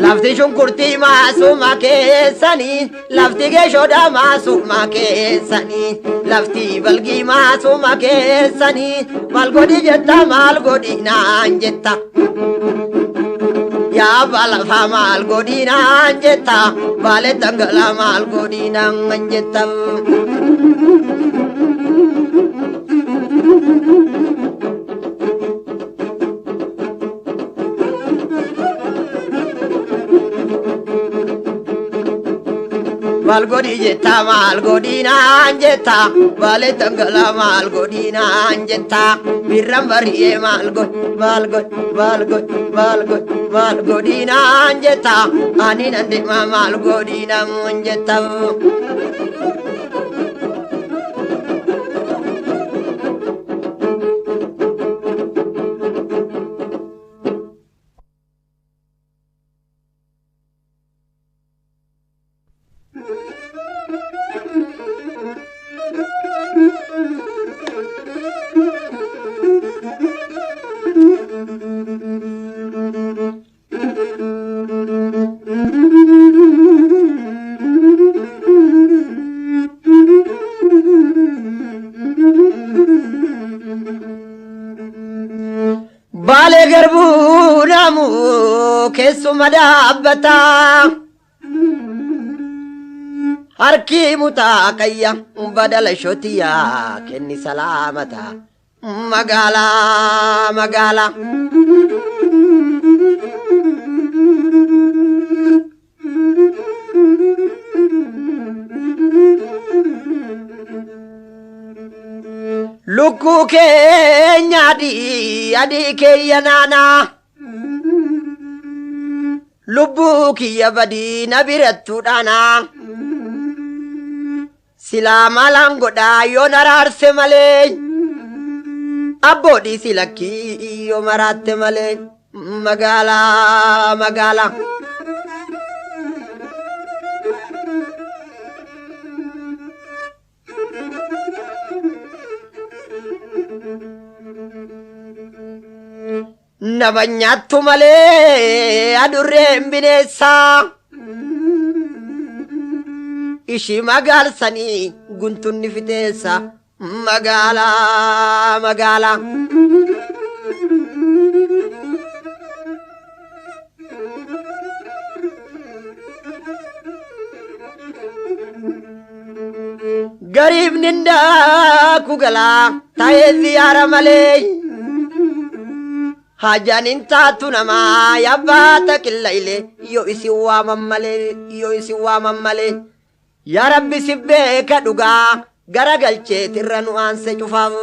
[SPEAKER 1] Lafti shunkurti masuma keessani lafti geshoda masuma keessani lafti balgi masuma keessani malgodi jetta malgodina jetta ya balafa malgodina jetta bale tangala malgodina jetta Malgodi jetta malgodina jetta bale tangala malgodina jetta birambari malgodina jetta ani nande malgodina jetta Bale garbu namu keessuma dhaabbata harki mutaa qayya badala shotiyaa kenni salaamata magaalaa Lukku keenya adii keeyya naana lubbuu kiyya badii na birattu dhaana silaa malaan godhaa yoon araarse malee abboodii si lakkii yoo maraatte malee magaalaa. Nama nyaattu malee adurreen bineensaa ishii magaalsanii guntunni fiteessa magaalaa. Gariib nindaa kugalaa ta'ee ziyaara malee hajaanin taatu namaa yabbaata qillailee yoo isin waaman malee yaa rabbi si beeka dhugaa garagalcheetirra nu aanse cufaaf.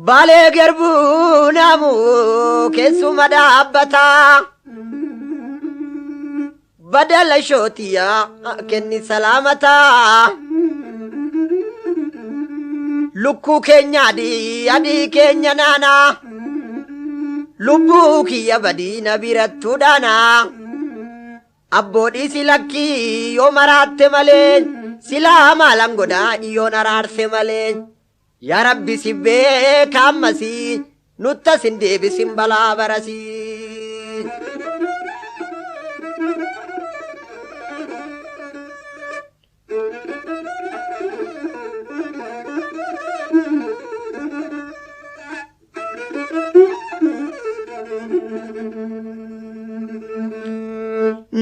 [SPEAKER 1] Baalee garbuu naamuu keessuma dhaabbataa badala shootiyaa kenni salaamataa lukkuu keenya adii keenya naanaa lubbuu kiyya badiina birattuu dhaanaa abboodhii si lakkii yoo maraatte malee silaa maalan godhaa yoon araarse malee. Yaa rabbi si beeka ammasii nutta sin deebisin balaa barasii.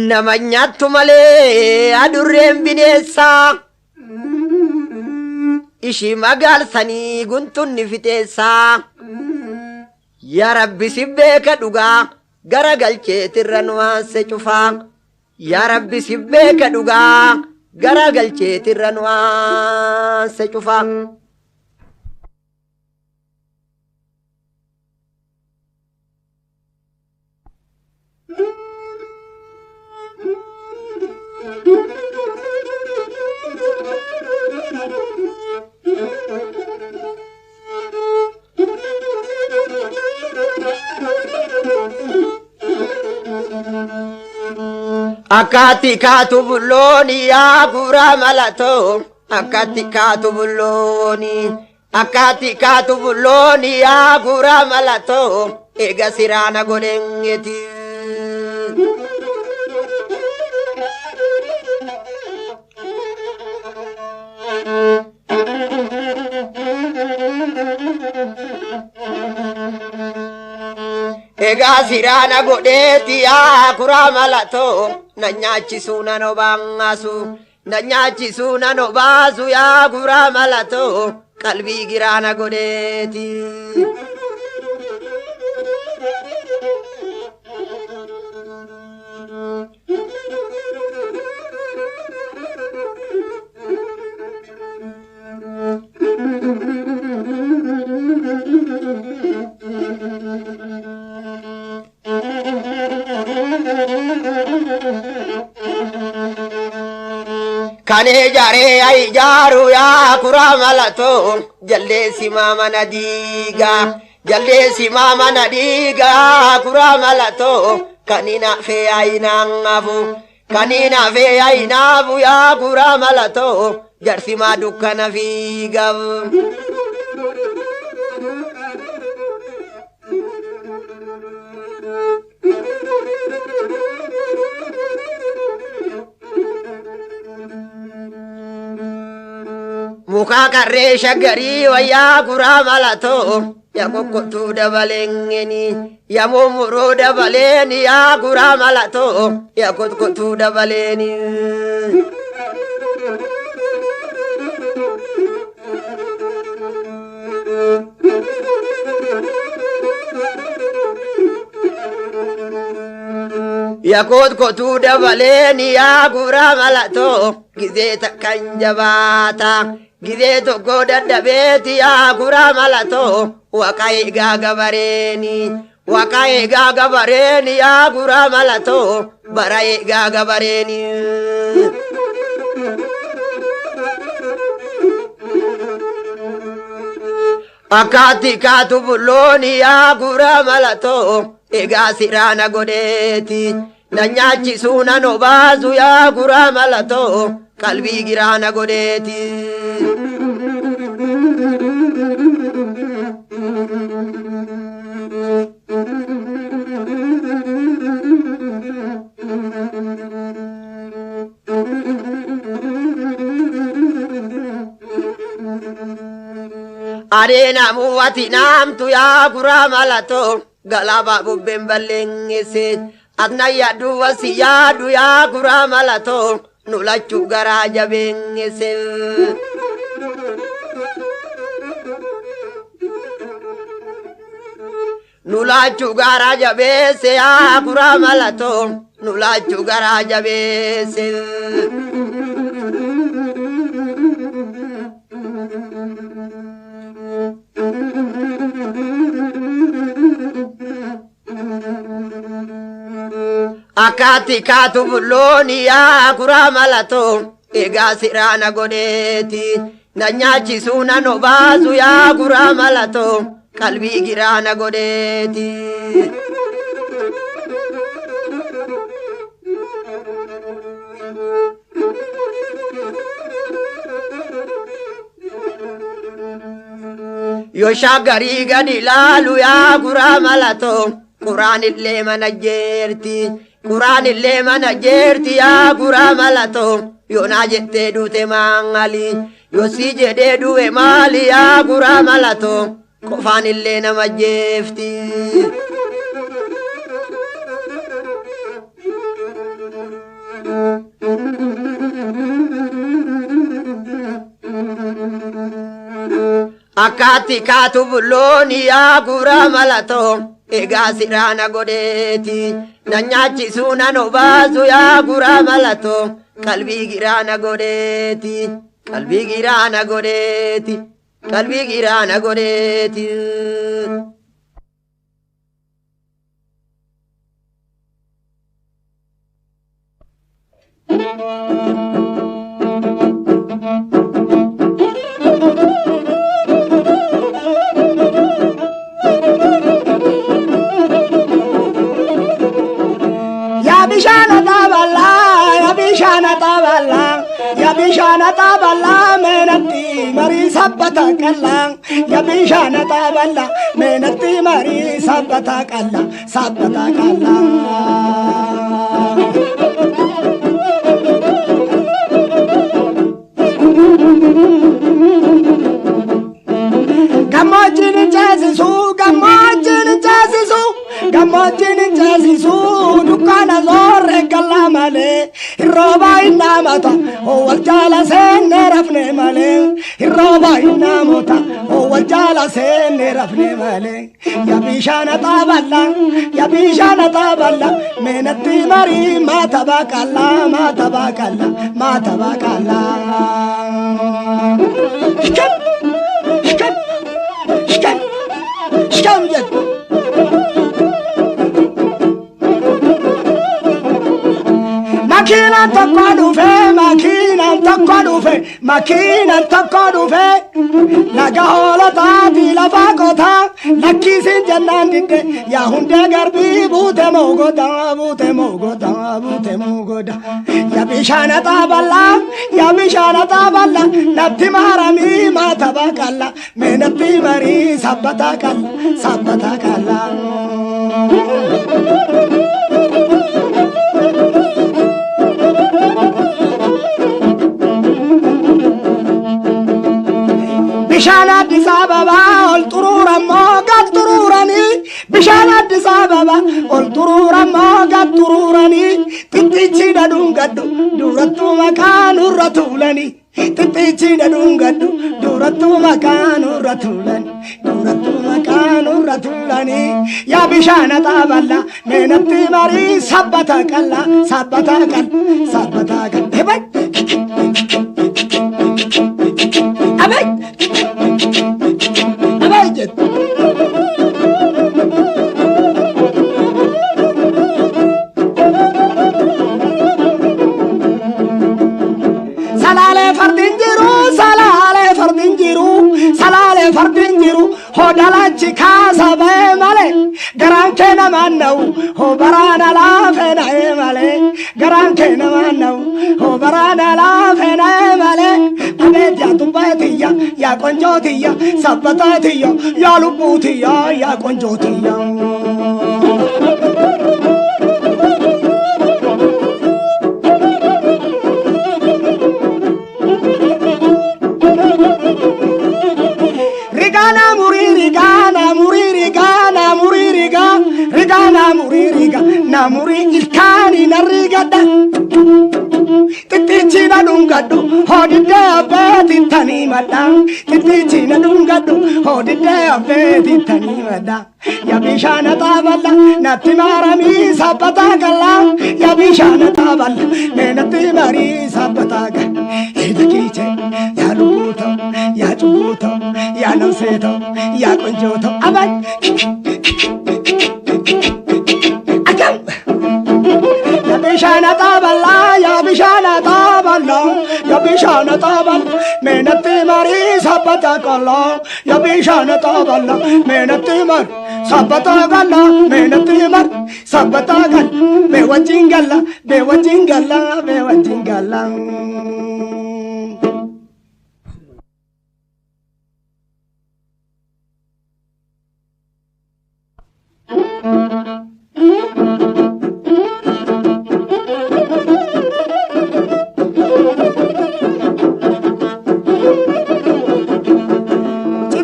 [SPEAKER 1] Nama nyaattu malee adurreen bineensaa ishii magaalsanii guntunni fiteessaa yaa rabbi si beeka dhugaa garagalcheetirra nu aanse cufaa yaa rabbi si beeka dhugaa garagalcheetirra nu aanse cufaa. Akati kaatu bullooni yaa guraa malatoo akati kaatu bullooni yaa guraa malatoo eega siraana godhengeti. Eega siraana godheeti yaa guraa malatoo na nyaachisuu na nobaasu yaa guraa malatoo qalbii giraana godheeti. Kane jaree ay jaaru yaa guraa malatoo jaldeessi maama na diiga guraa malatoo kanina fee ay naafu yaa guraa malatoo jarsi maa dukkana fiigaaf. Muka karree shaggarii wayyaa guraa malatoo yaa kokkotuu dabalengeni yaa mummuruu dabaleeni yaa guraa malatoo yaa kokkotuu dabaleeni. Yaa kokkotuu dabaleeni yaa guraa malatoo gizee takkan jabaata. gizee tokko dadhabeeti yaa guraa malatoo waqa eegaa gabareeni waqa eegaa gabareeni yaa guraa malatoo bara eegaa gabareeni. Akkaatti kaatu bullooni yaa guraa malatoo egaa siraana godheeti na nyaachisuu nan obaasu yaa guraa malatoo qalbii giraana godheeti. Adeena muwati namtu yaa guraa malatoo galaba bubbeen balleengese adna yaadu wasi yaadu yaa guraa malatoo nulachu garaa jabeengese. Nulachu garaa jabeesse yaa guraa malatoo nulachu garaa jabeesse. Akkaatti kaatu bullooni yaa guraa malatoo egaa siraana godheeti na nyaachisuu nan obaasu yaa guraa malatoo qalbii giraana godheeti. Yoo shaggarii gadi laalu yaa guraa malatoo Quraan illee mana jeerti Quraan illee mana jeerti yaa guraa malatoo yoo naa jettee duute maangali yoo si jedhee du'e maali yaa guraa malatoo qofaan illee nama jeefti. Akkaatti kaatu bullooni yaa guraa malatoo egaa siraana godheeti na nyaachisuu nan obaasu yaa guraa malatoo qalbii giraana godheeti qalbii giraana godheeti qalbii giraana godheeti.
[SPEAKER 7] bishana taballa menatti mari sabbata kalla ya bishana taballa menatti mari sabbata kalla Gamojini jasisu dukana zorre kalla male roba inamata o waljala senne rafne male roba inamata o waljala senne rafne male ya bishana taballa menatti mari mata bakalla shkam Makina takkadufe naga holataati lafa kota lakkisin jannaan didde yaa hundee garbii buute moogoda ya bishaana taaballa natti maaramii maata baaqalla mee natti marii sabbata qalla Bishana Addis Ababa ol turura moga tururani Bishana Addis Ababa ol turura moga tururani Titichi da dungadu duratu makanu ratulani Titichi da dungadu duratu makanu ratulani Ya Bishana taballa menatti mari sabbata qalla Abai! Abai jettu. Salale fardin jiru, salale fardin jiru, salale fardin jiru. Hodalachi kaasa bae male, garan kena manau. Ho barana la fena male, garan kena manau. Ho barana la fena male. Abet ya tumbatiya, ya konjotiya, sabatatiya, ya lubutiya, ya konjotiya. Rigana muri rigana muri rigana muri riga rigana muri riga na muri ilkani na rigada titichi na dungadu hodide abeti tani madang titichi na dungadu hodide abeti tani madang ya bishana taballa na timarami sapata galla ya bishana taballa na timari sapata galla edakiche ya luto ya chuto ya namseto ya konjoto abai akam ya bishana taballa ya bishana taballa ya bishana taballa menati mari sapata galla ya bishana taballa menati mar sapata galla menati mar sapata galla bewajingalla bewajingalla bewajingalla.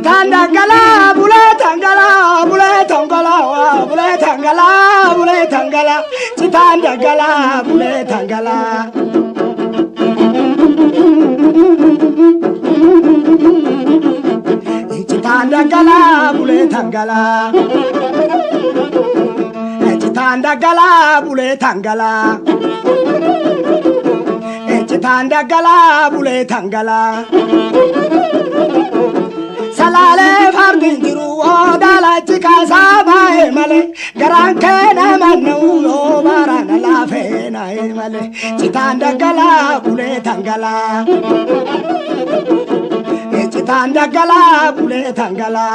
[SPEAKER 7] Tangala, bule tangala, bule tangala, bule tangala, bule tangala, tangala, bule tangala. Tangala, bule tangala. Tangala, bule tangala. Tangala, bule tangala. Salale fardin jiru odala chikasa bae male garan kena manu yo barana la fena male chitanda gala bule tangala chitanda gala bule tangala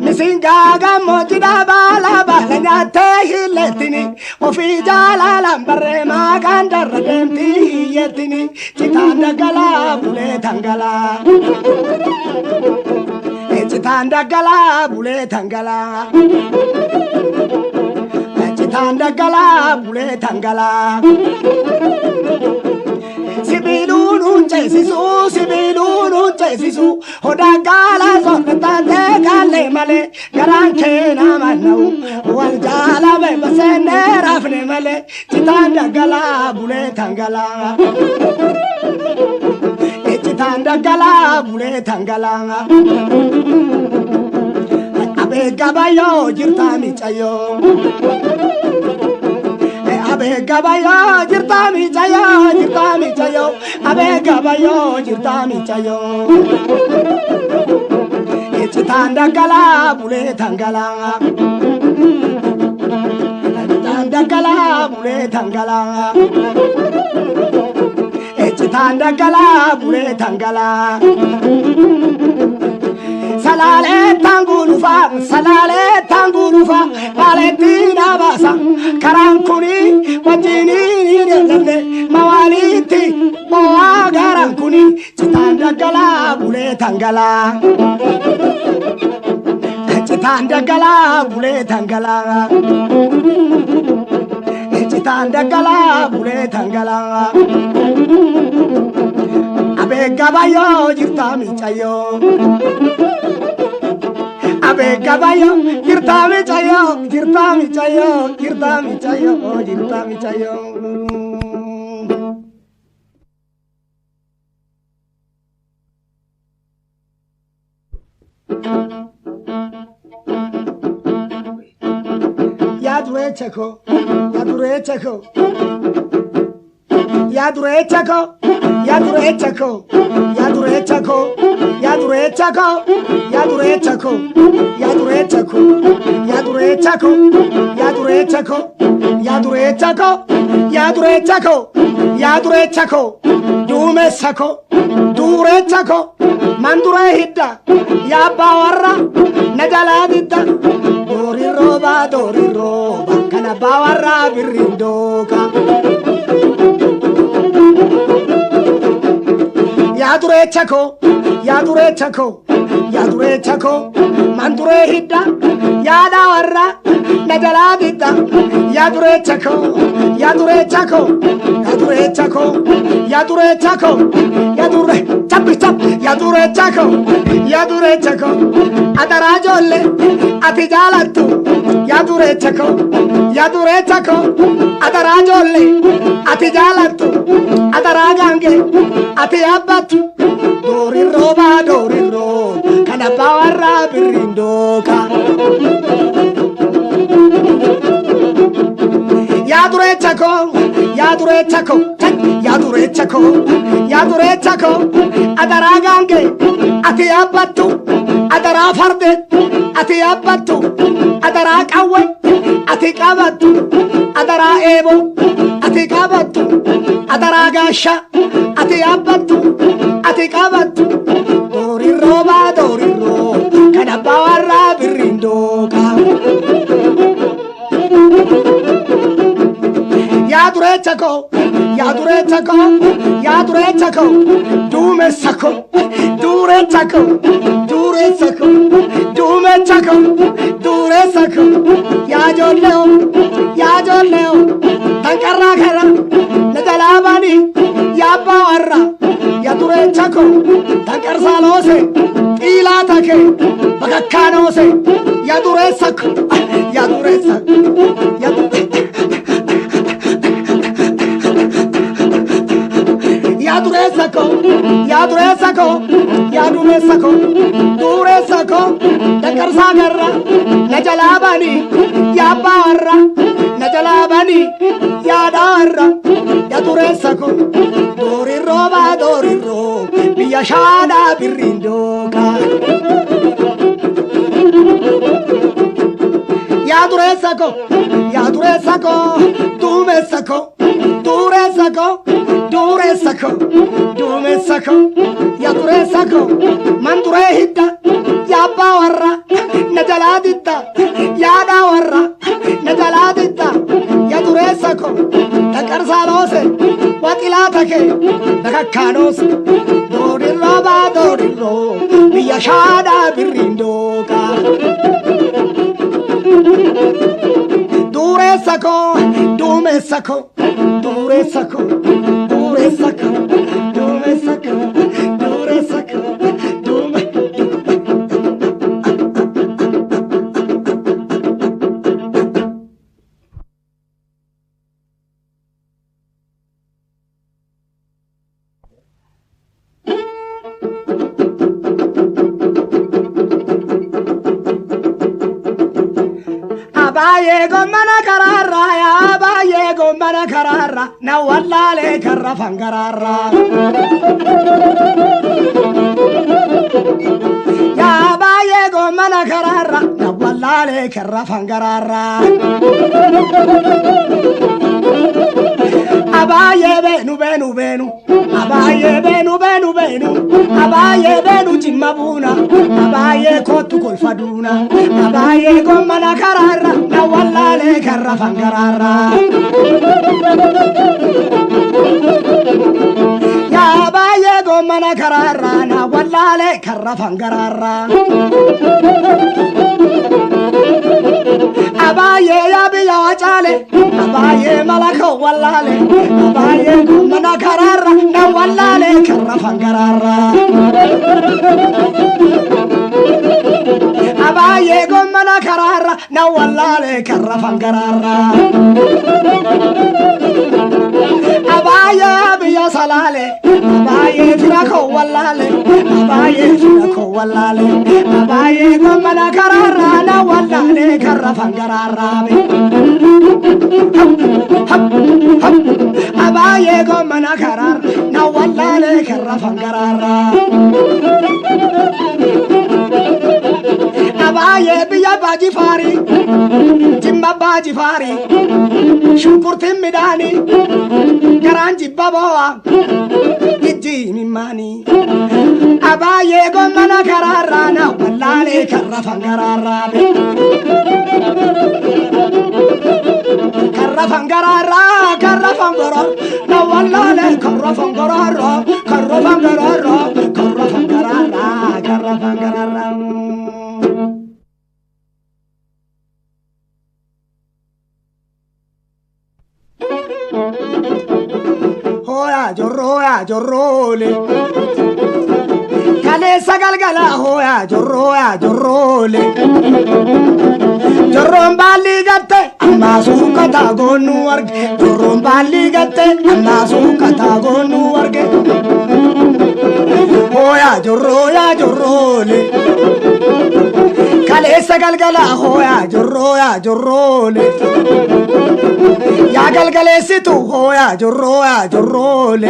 [SPEAKER 7] Misinga gamojida bala bala nyate hiletini ofi jala lambare magandar demti yetini chitanda gala bule tangala chitanda gala bule tangala chitanda gala bule tangala Sibilunu chesisu, sibilunu chesisu, hodagala zonatante kale male, garanke na manau, waljala be basene rafne male, chitanda gala bule tangala, chitanda gala bule tangala, abe gabayo jirta mi chayo. Abe gabayo jirta mi chayo, abe gabayo jirta mi chayo. Chitanda gala bule tangala, chitanda gala bule tangala, chitanda gala bule tangala. Salale tangulufa, paletina basa, karankuni, wajini nirelande, mawaliti, moa garankuni, chitanda gala bule tangala, chitanda gala bule tangala, chitanda gala bule tangala. Abe gabayo jirta mi chayo. Abe gabayo jirta mi chayo, jirta mi chayo, jirta mi chayo, jirta mi chayo. Yadure cheko, yadure cheko, yadure cheko, yadure cheko. durechako, ya durechako, ya durechako, ya durechako, ya durechako, ya durechako, ya durechako, ya durechako, ya durechako, dumesako, durechako, mandure hidda, ya bawarra, najaladidda, dori roba, kana bawarra birindoka. Ya durechako, ya durechako, ya durechako, mandure hidda, ya dawarra, najaladidda, ya durechako, ya durechako, ya durechako, ya durechako, ya dure, chap, ya durechako, ya durechako, adarajolle, atijalatu, ya durechako, adarajolle, atijalatu, adaragange, atiyabatu, dori roba, kana bawarra birindoka. Ya durechako, ya durechako, ya durechako, ya durechako, adaragange, atiyabatu, adara farde, atiyabatu, adara kawe, atikabatu, adara ebo, atikabatu, adara gasha, atiyabatu, atikabatu, dori roba, kana bawarra birindoka. Ya durechako, ya durechako, ya durechako, dumesako, durechako, durechako, dumechako, duresako, ya jolleo, tankarra khara, najalabani, ya bawarra, ya durechako, tankar salose, ilatake, bakakkanose, ya duresako, ya duresako, ya ya durechako, ya durechako, ya dumesako, duresako, tankar sagarra, najalabani, ya bawarra, najalabani, ya dawarra, ya duresako, dori roba, biya shada birindoka. Ya durechako, dumesako, duresako, dumesako, ya durechako, mandure hidda, ya bawarra, najaladidda, ya dawarra, najaladidda, ya durechako, takar salose, watilatake, nakakkanos, dori roba, biya shada birindoka. Duresako, dumesako, duresako, duresako, dumesako, duresako, abaye gomana kararra, ya abaye gomana kararra, na wallale karra fangararra. Ya abaye gomana kararra, na wallale karra fangararra. Abaye benu, abaye benu, abaye benu jimmabuna, abaye kotu kolfaduna, abaye gomana kararra, na wallale karra fangararra. Ya abaye gomana kararra, na wallale karra fangararra. Abaye ya biya wachale, abaye malako wallale, abaye gomana kararra, na wallale karra fangararra. Abaye gomana kararra, na wallale karra fangararra. Abaye biya salale, abaye firako wallale, abaye firako wallale, abaye gomana kararra, na wallale karra fangararabe abaye go mana karar na wallale karra fangarara abaye biya baji fari jimba baji fari shunkurti midani garanji baboa iji mimani abaye go mana karara na wallale karra fangararabe karra fangarara karra fangoro na wallale karra fangororo karra fangororo karra fangarara karra fangarara hoya jorrole kale sagal gala hoya jorrole jorron bali gatte amma sukata gonu warge jorron bali gatte amma sukata gonu warge hoya jorrole kale sagal gala hoya jorrole ya galgale situ hoya jorrole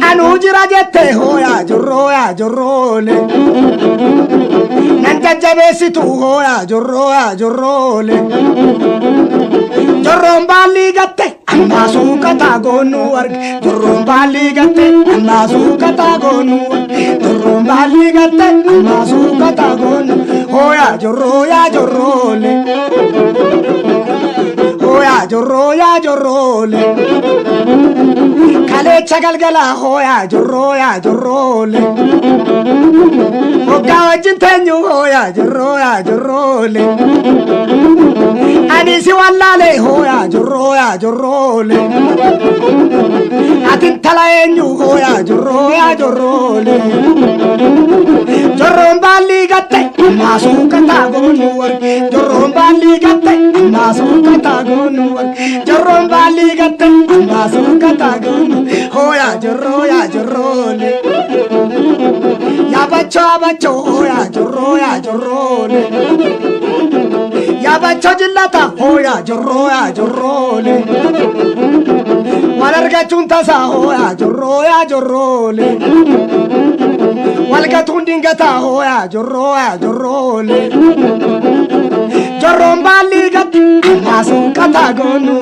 [SPEAKER 7] anu jira jette hoya jorrole nan jajjabe situ hoya jorrole jorron bali gatte amma sukata gonu warge jorron bali gatte amma sukata gonu jorron bali gatte amma sukata gonu hoya jorrole hoya jorrole kale chagalgala hoya jorrole oga wajintenyu hoya jorrole ani si wallale hoya jorrole atin talaenyu hoya jorrole jorron bali gatte masukata gonu jorron bali gatte masukata gonu jorron bali gatte masukata gonu hoya jorrole ya bacho hoya jorrole ya bacho jillata hoya jorrole walarga chunta sa hoya jorrole walga tundingata hoya jorrole jorron bali gatte masukata gonu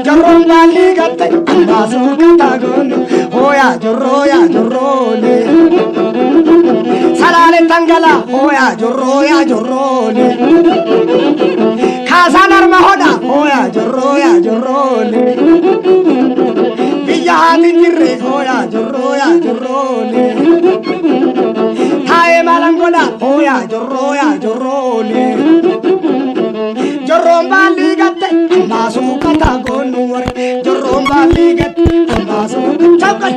[SPEAKER 7] jorron bali gatte masukata gonu hoya jorrole salale tangala hoya jorrole kasanar mahoda hoya jorrole biyahatin jirre hoya jorrole hae malangola hoya jorrole jorron bali gatte masukata gonu jorron bali gatte masukata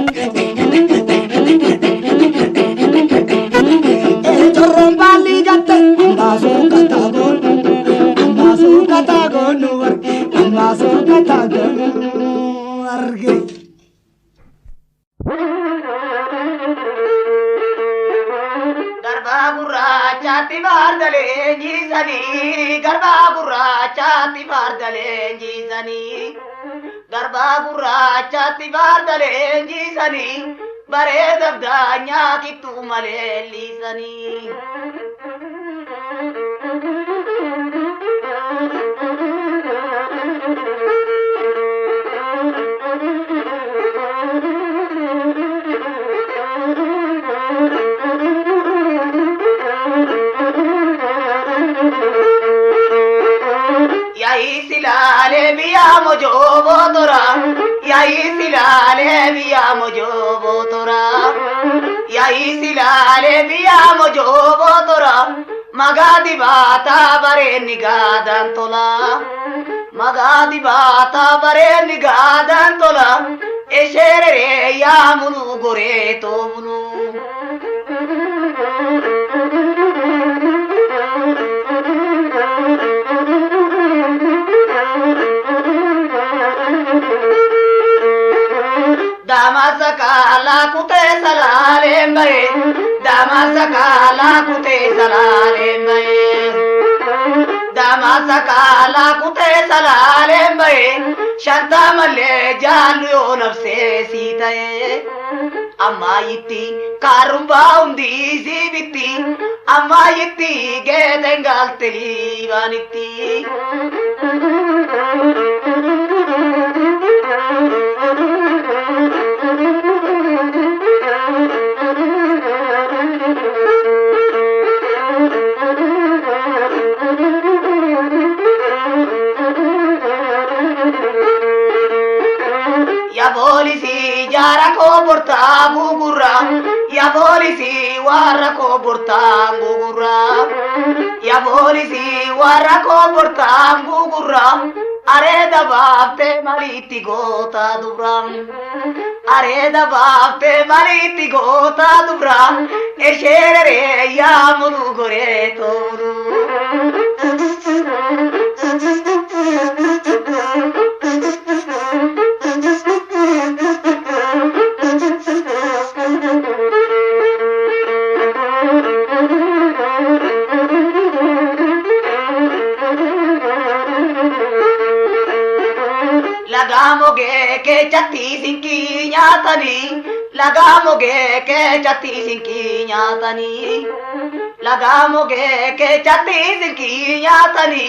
[SPEAKER 7] jorron bali gatte masukata gonu arge
[SPEAKER 4] garba gurrachatti bardale jisani garba gurrachatti bardale jisani garba gurrachatti bardale jisani bareeda ganya kittu male lisani silale biya mojo botora yahi silale biya mojo botora yahi silale biya mojo botora magadi bata bare nigadan tola magadi bata bare nigadan tola eshere ya mulu gore to mulu damasakala kute salale mbare Damasakala kute salale mae Damasakala kute salale mae Shanta malle jalu nafse sitaye Amma yitti karumba undi zibiti Amma yitti gedengal teli vanitti Ya polisi jara ko porta gugurra Ya polisi warra ko porta gugurra Ya polisi warra ko porta gugurra Are da bafte maliti gota dubram Are da bafte maliti gota dubram E sherere ya mulu gore toru Lagamoge ke chatti sinki nyatani Lagamoge ke chatti sinki nyatani Lagamoge ke chatti sinki nyatani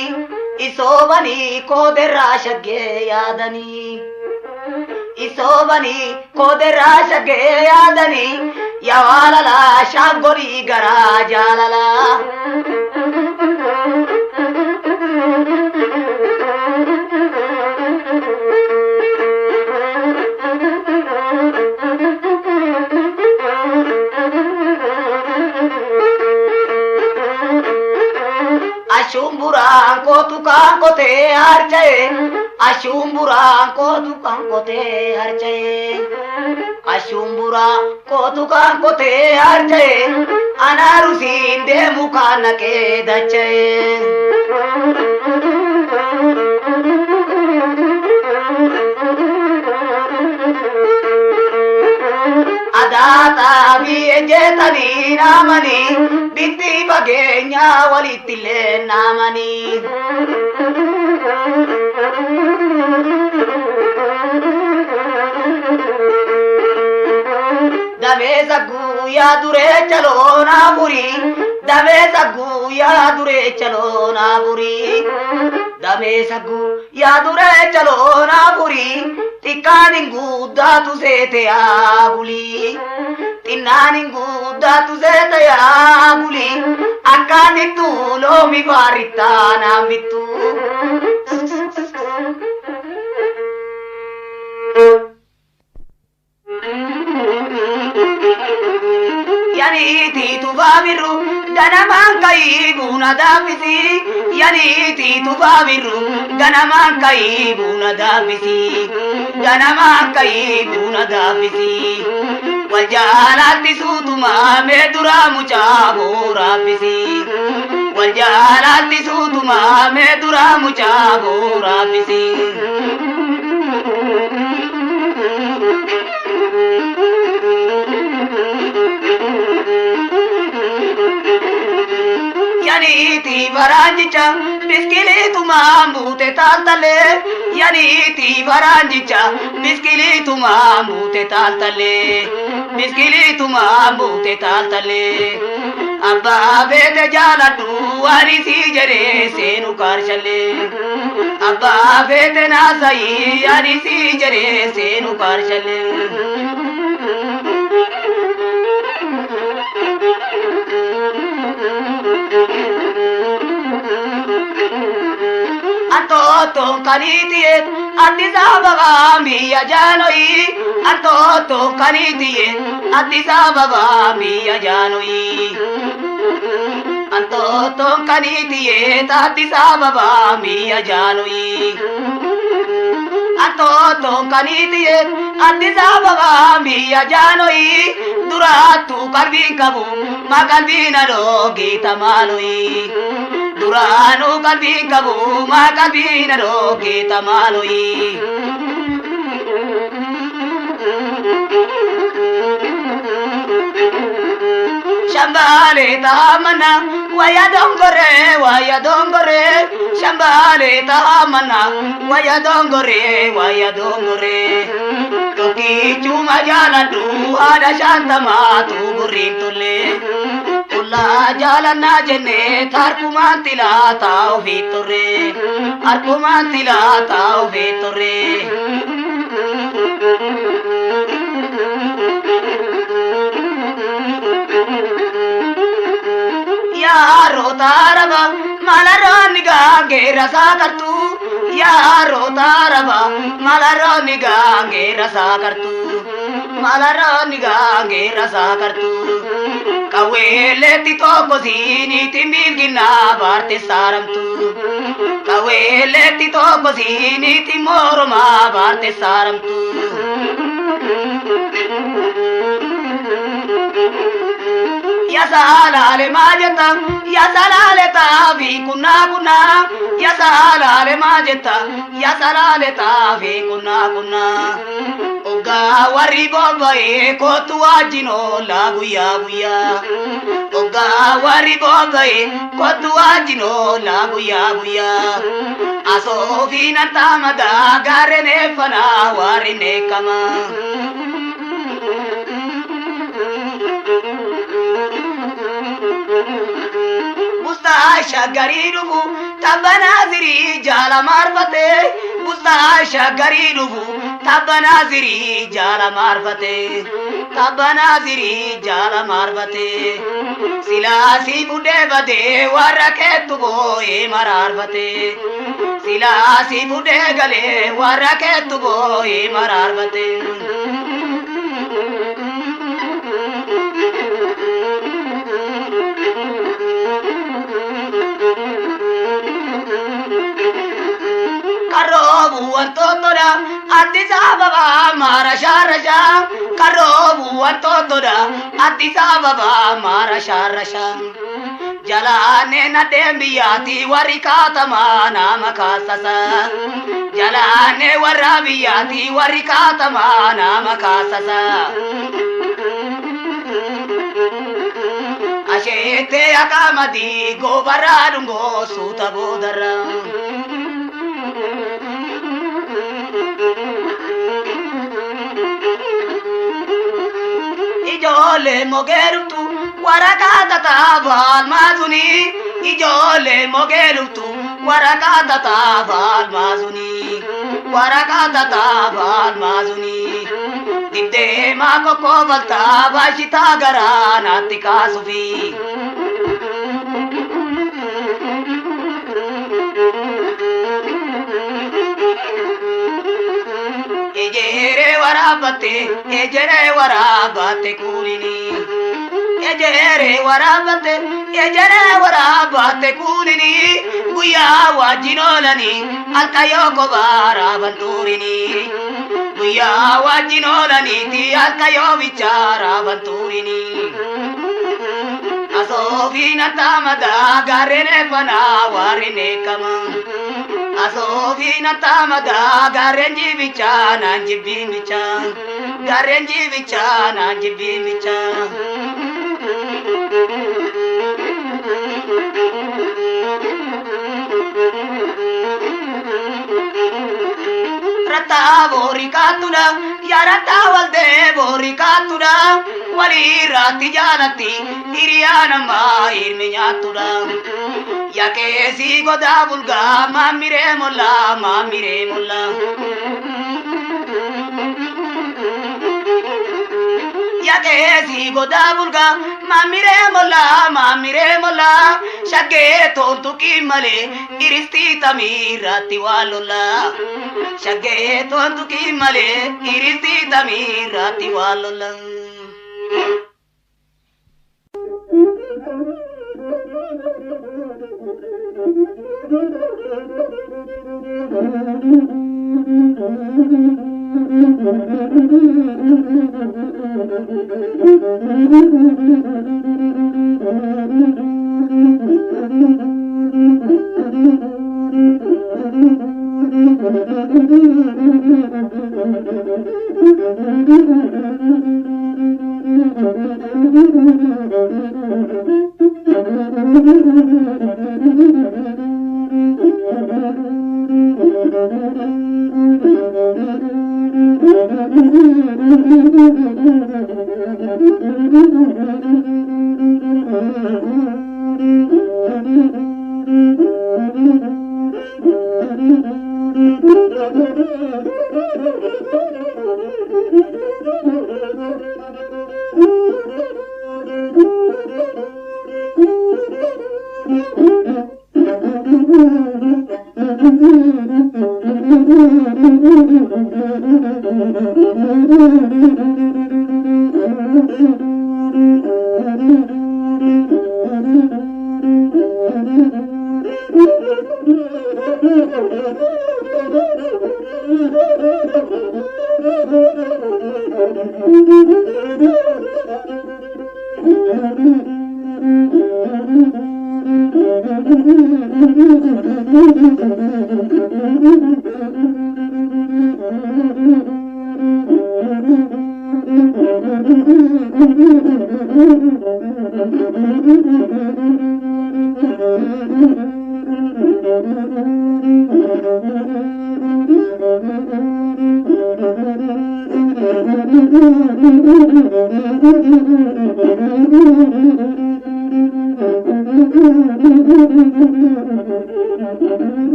[SPEAKER 4] Isobani ko derra shagge yadani Isobani ko derra shagge yadani Yawalala shagori gara jalala Ashumburan ko tukan ko te harchaye Ashumburan ko tukan ko te harchaye Ashumbura ko tukan ko te harchaye Anarusin de mukana ke dachaye Adata vijetani namani Bitti bagenya walitile namani Dame saggu ya dure chalo na buri Dame saggu ya dure chalo na buri Dame saggu ya dure chalo na buri Tikkaningu datu se te aguli Tinnaningu datu se te aguli Akkanitu lo mi varita na mitu Yani ti tu babiru ganaman kai buna davisi Yani ti tu babiru ganaman kai buna davisi Ganaman kai buna davisi Waljalati sutuma me dura mucha bora bisi Waljalati sutuma me dura mucha bora bisi Yani ti varanjicha biskili tuma mute taltale Yani ti varanjicha biskili tuma mute taltale Biskili tuma mute taltale Abba bete jalatu arisi jare senu karshale Abba bete nasai arisi jare senu karshale Antoto kanitiet Addisa Ababa miya janoi Antoto kanitiet Addisa Ababa miya janoi Antoto kanitiet Addisa Ababa miya janoi Antoto kanitiet Addisa Ababa miya janoi Duratu kalbi kabu makalbi naro gita maloi Duranu kalbi kabu makalbi naro gita maloi shambale tamana waya dongore shambale tamana waya dongore toki chuma jala du ada shantama tu gurin tulle ulla jala na jene tharkumantila tau vitore arkumantila tau vitore यारो तारबा मलरों निगाहे रसा कर तू यारो तारबा मलरों निगाहे रसा कर तू मलरों निगाहे रसा कर तू कवेले तितो कोसीनी तिमिल गिना भारते सारम तू कवेले तितो कोसीनी तिमोरमा भारते सारम तू या सालाले माजता या सालाले तावी कुना कुना या सालाले माजता या सालाले तावी कुना कुना ओगा वरी बोबे को तू आजिनो लागुया गुया ओगा वरी बोबे को तू आजिनो लागुया गुया आसो बिना तामदा गारे ने फना वारी ने कमा मुस्ताशा गरीरुबु तबनाजिरी जाला मारफते मुस्ताशा गरीरुबु तबनाजिरी जाला मारफते तबनाजिरी जाला मारफते सिलासी बुडे बदे वरके तुबो ए मरारफते सिलासी बुडे गले वरके तुबो ए मरारफते Karobu antotora Addis Ababa marasha rasha Karobu antotora Addis Ababa marasha rasha Jalane na dembiyati warikatama nama kasasa Jalane warabiyati warikatama nama kasasa Ashete akamadi gobaradungo suta bodara Ijole mogerutu warakata tabal mazuni Ijole mogerutu warakata tabal mazuni warakata tabal mazuni Dibde mako kobalta bashita garana tika sufi Ejere warabate kulini Ejere warabate kulini Guya wajinolani alkayoko barabanturini Guya wajinolani ti alkayo vichara banturini Asofina tamada garene fana warine kama Asofina tamada garenji vichana jibi vicha garenji vichana jibi vicha Rata borikatuna ya rata walde borikatuna wali rati janati iriyana ma irminyatuna ya kesi goda bulga mamire molla ya kesi goda bulga mamire molla shage tontu kimale iristi tamirati walola shage tontu kimale iristi tamirati walola
[SPEAKER 3] Thank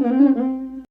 [SPEAKER 3] you.